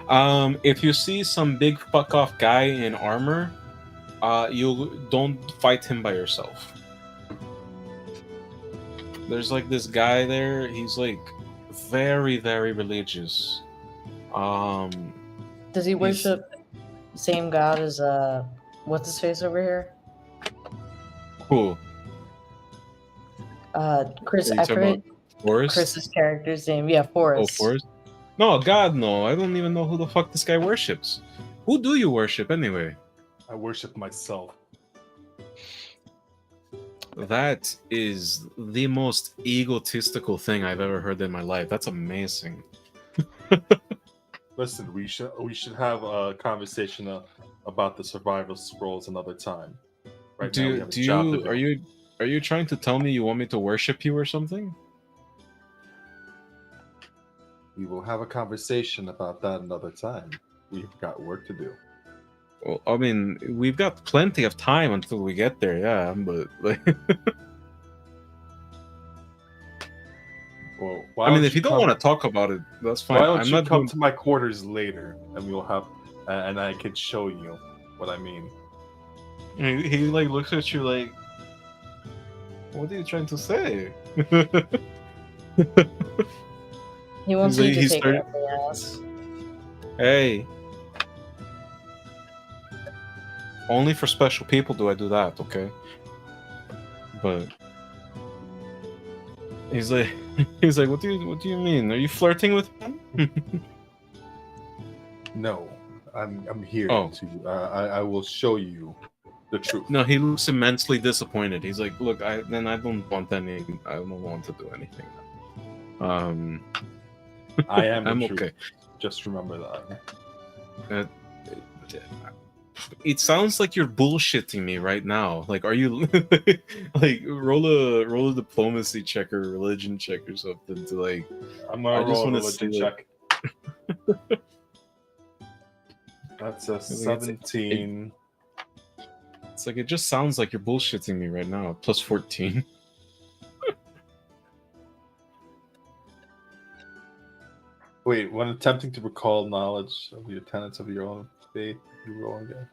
If you see some big fuck off guy in armor, you don't fight him by yourself. There's like this guy there. He's like very, very religious. Does he worship the same god as what's his face over here? Who? Chris. Are you I talking forget about Forrest? Chris's character's name. Yeah, Forrest. Oh, Forrest? No, God, no. I don't even know who the fuck this guy worships. Who do you worship anyway? I worship myself. That is the most egotistical thing I've ever heard in my life. That's amazing. Listen, we should have a conversation about the survival scrolls another time. Right now, we have a job to do. Are you trying to tell me you want me to worship you or something? We will have a conversation about that another time. We've got work to do. Well, I mean, we've got plenty of time until we get there, yeah, but like Well, I mean, if you don't want to talk about it, that's fine. Why don't I'm you not come going... to my quarters later, and we'll have, and I can show you what I mean. He like looks at you like, what are you trying to say? He wants He's you to like- take started- it up the ass. Hey. Only for special people do I do that, okay? But he's like, what do you mean? Are you flirting with him? No, I'm here Oh. to. I will show you the truth. No, he looks immensely disappointed. He's like, look, I don't want to do anything. I am. The I'm truth. okay. Just remember that. It sounds like you're bullshitting me right now. Like, are you like roll a diplomacy check or religion check or something to like? I'm gonna I just roll a wanna religion see, check. That's a Like, it's- 17. It's like it just sounds like you're bullshitting me right now. Plus 14. Wait, when attempting to recall knowledge of the tenets of your own faith, you roll again.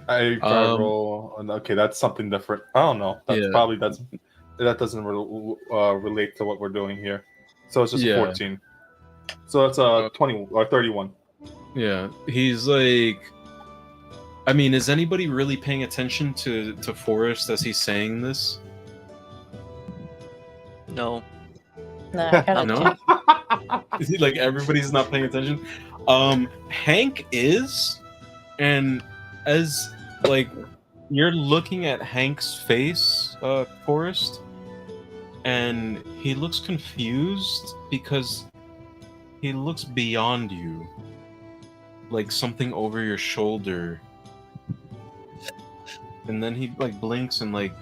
I roll. Okay, that's something different. I don't know. That doesn't relate to what we're doing here. So it's just Yeah. 14. So it's 20 or 31. Yeah, he's like. I mean, is anybody really paying attention to Forrest as he's saying this? No. Nah, I kind of No? Is he like everybody's not paying attention? Hank is, and as like you're looking at Hank's face, Forrest, and he looks confused because he looks beyond you, like something over your shoulder, and then he like blinks and like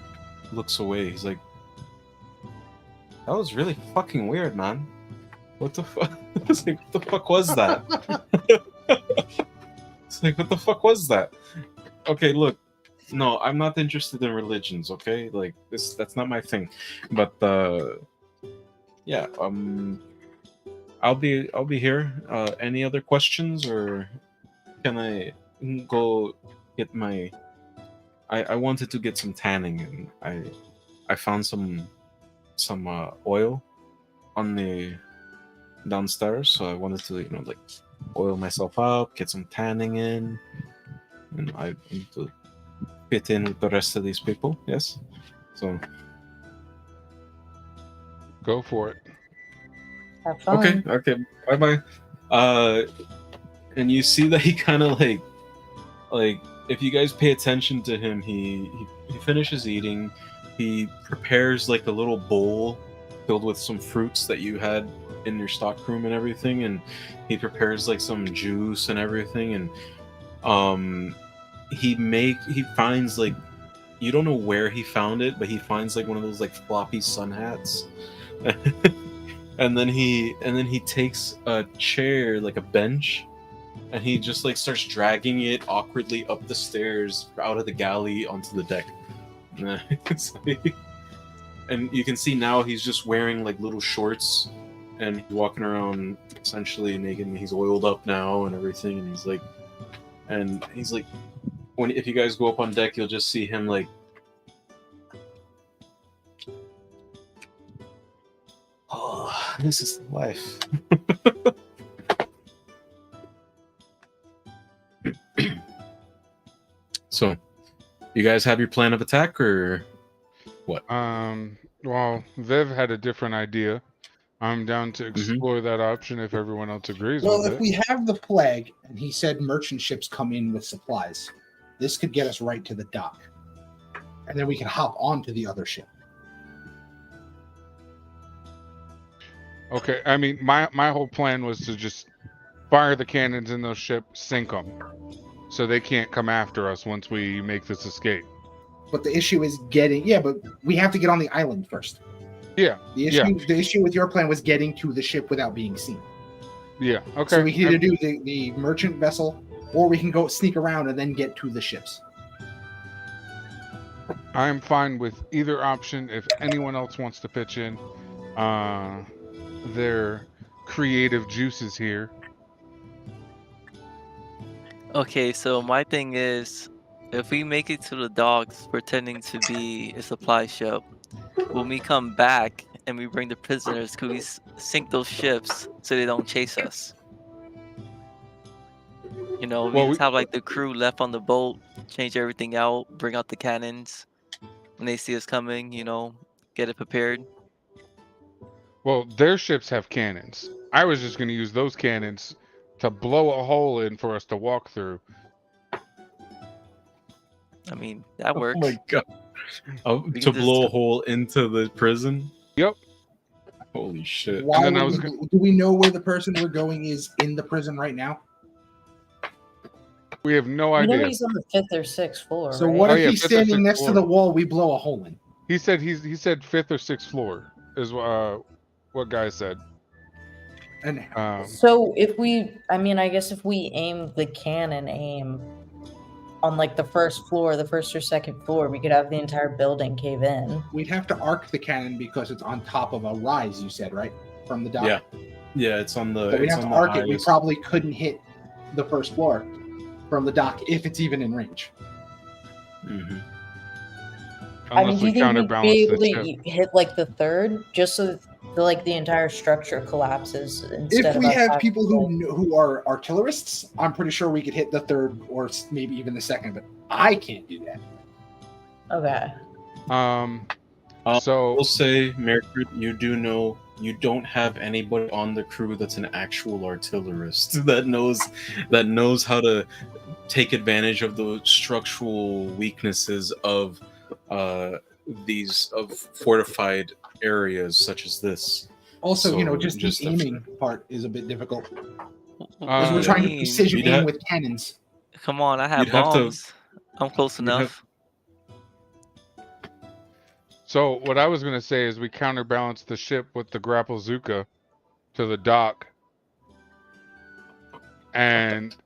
looks away. He's like, that was really fucking weird, man. What the fuck? It's like, what the fuck was that? It's like, what the fuck was that? Okay, look. No, I'm not interested in religions, okay? Like that's not my thing. But yeah, I'll be here. Any other questions, or can I go get my I wanted to get some tanning, and I found some oil on the downstairs, so I wanted to like oil myself up, get some tanning in, and I need to fit in with the rest of these people. Yes, so Go for it. have fun. okay, bye bye. And you see that he kind of like if you guys pay attention to him, he finishes eating. He prepares like a little bowl filled with some fruits that you had in your stockroom and everything, and he prepares like some juice and everything, and he finds like, you don't know where he found it, but he finds like one of those like floppy sun hats. and then he takes a chair, like a bench, and he just like starts dragging it awkwardly up the stairs out of the galley onto the deck. And you can see now he's just wearing like little shorts, and he's walking around essentially naked, and he's oiled up now and everything, and he's like if you guys go up on deck, you'll just see him like oh, this is life. So, you guys have your plan of attack, or Well, Viv had a different idea. I'm down to explore that option if everyone else agrees Well, with if it. we have the flag, and he said merchant ships come in with supplies, this could get us right to the dock, and then we can hop onto the other ship. Okay, I mean, my whole plan was to just fire the cannons in those ships, sink them, so they can't come after us once we make this escape. But the issue is getting. Yeah, but we have to get on the island first. Yeah, The issue with your plan was getting to the ship without being seen. yeah, okay. So we can either do the merchant vessel, or we can go sneak around and then get to the ships. I'm fine with either option. If anyone else wants to pitch in their creative juices here. Okay, so my thing is, if we make it to the docks pretending to be a supply ship, when we come back and we bring the prisoners, could we sink those ships so they don't chase us? You know, we Well, just have like the crew left on the boat, change everything out, bring out the cannons. When they see us coming, you know, get it prepared. Well, their ships have cannons. I was just going to use those cannons to blow a hole in for us to walk through. I mean, that Oh works. my god. We To can just- blow a hole into the prison? Yep. Holy shit. Why then I would was we- do we know where the person we're going is in the prison right now? We have no You know idea. he's on the 5th or 6th floor. So right? what Oh, if yeah, he's fifth or standing sixth next to floor. the wall? We blow a hole in. He said 5th or 6th floor is what guy said. And So if we, I mean, I guess if we aim the cannon on like the first floor, the first or second floor, we could have the entire building cave in. we'd have to arc the cannon because it's on top of a rise. You said right from the dock. Yeah. Yeah, it's on the. So we it's have to on the arc it. We highest- probably couldn't hit the first floor from the dock if it's even in range. Mhm. I mean, Unless do we you think we'd counterbalance be the able ship. to hit like the third, just so the entire structure collapses instead If of we us have having people to, like- who are artillerists, I'm pretty sure we could hit the third or maybe even the second. But I can't do that. Okay. So We'll say, Mercury, you do know you don't have anybody on the crew that's an actual artillerist that knows how to take advantage of the structural weaknesses of these of fortified areas such as this. Also, So, just just the aiming part is a bit difficult What because do we're you trying to mean? precision You'd aim have- with cannons. Come on, I have You'd have to- bombs. I'm close you'd have- enough. So what I was gonna say is we counterbalance the ship with the grapple Zuka to the dock, and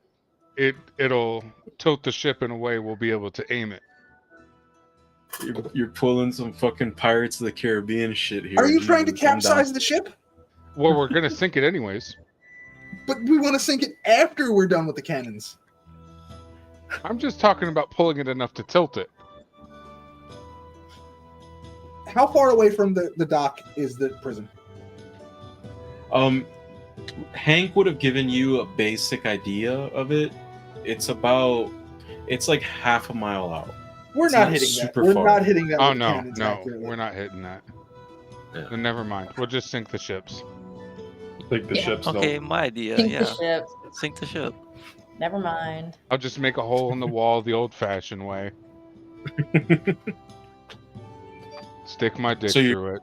it'll tilt the ship in a way we'll be able to aim it. You're pulling some fucking Pirates of the Caribbean shit here. Are you trying to Jesus, I'm down. capsize the ship? Well, we're gonna sink it anyways. But we want to sink it after we're done with the cannons. I'm just talking about pulling it enough to tilt it. How far away from the dock is the prison? Hank would have given you a basic idea of it. It's like half a mile out. We're It's not not hitting that. super We're far. not hitting that. Oh with no, cannons no, accurately. we're not hitting that. Yeah. Then never mind. We'll just sink the ships. Think the Yeah. ships Okay, don't. my idea. Sink the Yeah, ship. sink the ship. Never mind. I'll just make a hole in the wall the old-fashioned way. Stick my dick So you- through it.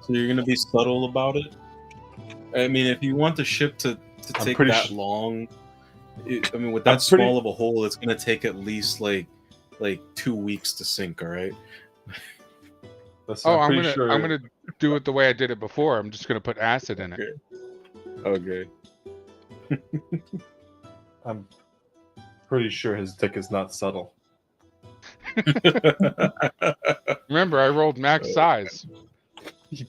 So you're gonna be subtle about it. I mean, if you want the ship to I'm take pretty that su- long, I mean, with that I'm pretty- small of a hole, it's gonna take at least like 2 weeks to sink. All right. Oh, I'm I'm pretty gonna sure. I'm gonna do it the way I did it before. I'm just gonna put acid in it. Okay. I'm pretty sure his dick is not subtle. Remember, I rolled max size.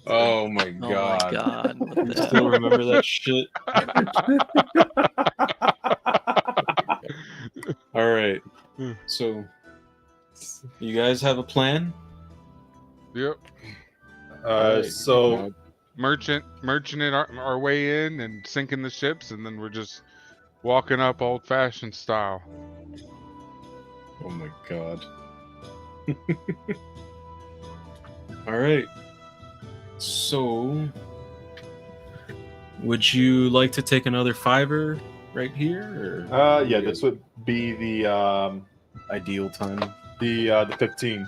Oh my Oh god. my god. What You the still hell? remember that shit? All right. So, you guys have a plan? Yep. Alright, So Merchant it our way in and sinking the ships, and then we're just walking up old-fashioned style. oh my god. All right. So, would you like to take another fiver right here? Or yeah, this would be the ideal time. the 15.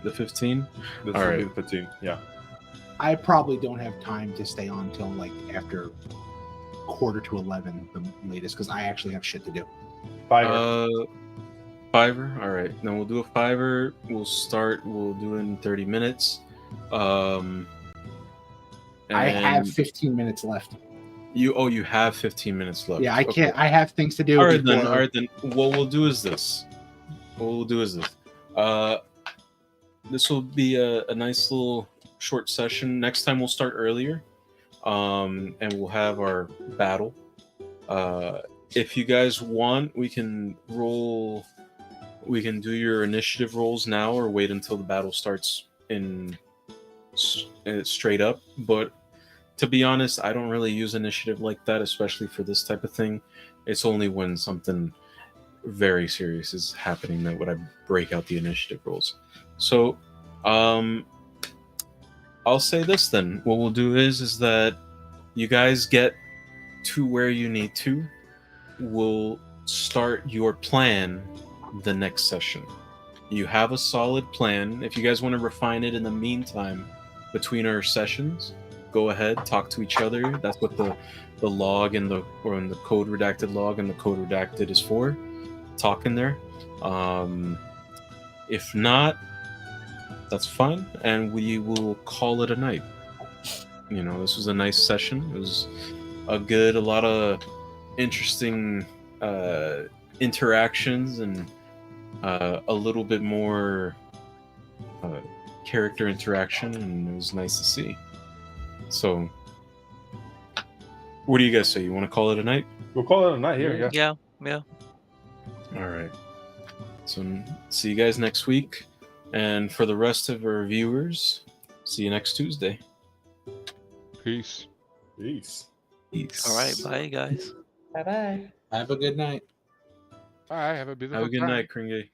The 15? This All would right. be the 15. Yeah. I probably don't have time to stay on till like after quarter to 11, the latest, because I actually have shit to do. Fiverr. Fiverr. All right. Then we'll do a Fiverr. We'll start. We'll do it in 30 minutes. I have and 15 minutes left. you have 15 minutes left. Yeah, I Okay. can't. I have things to do. All right then. before- All right then. What we'll do is this. This will be a nice little short session. Next time we'll start earlier, and we'll have our battle. If you guys want, we can roll. We can do your initiative rolls now, or wait until the battle starts in straight up. But to be honest, I don't really use initiative like that, especially for this type of thing. It's only when something very serious is happening that would I break out the initiative rolls. So, I'll say this then. What we'll do is that you guys get to where you need to. We'll start your plan the next session. You have a solid plan. If you guys want to refine it in the meantime between our sessions, go ahead, talk to each other. That's what the log and the code redacted log and the code redacted is for. Talk in there. If not, that's fine, and we will call it a night. This was a nice session. It was a lot of interesting interactions and a little bit more character interaction, and it was nice to see. So, what do you guys say? You want to call it a night? We'll call it a night here. Yeah. Yeah. All right. So, see you guys next week. And for the rest of our viewers, see you next Tuesday. Peace. Peace. Peace. All right. Bye, guys. Bye bye. Have a good night. Bye. Have a beautiful Have a good time. night, Kringe.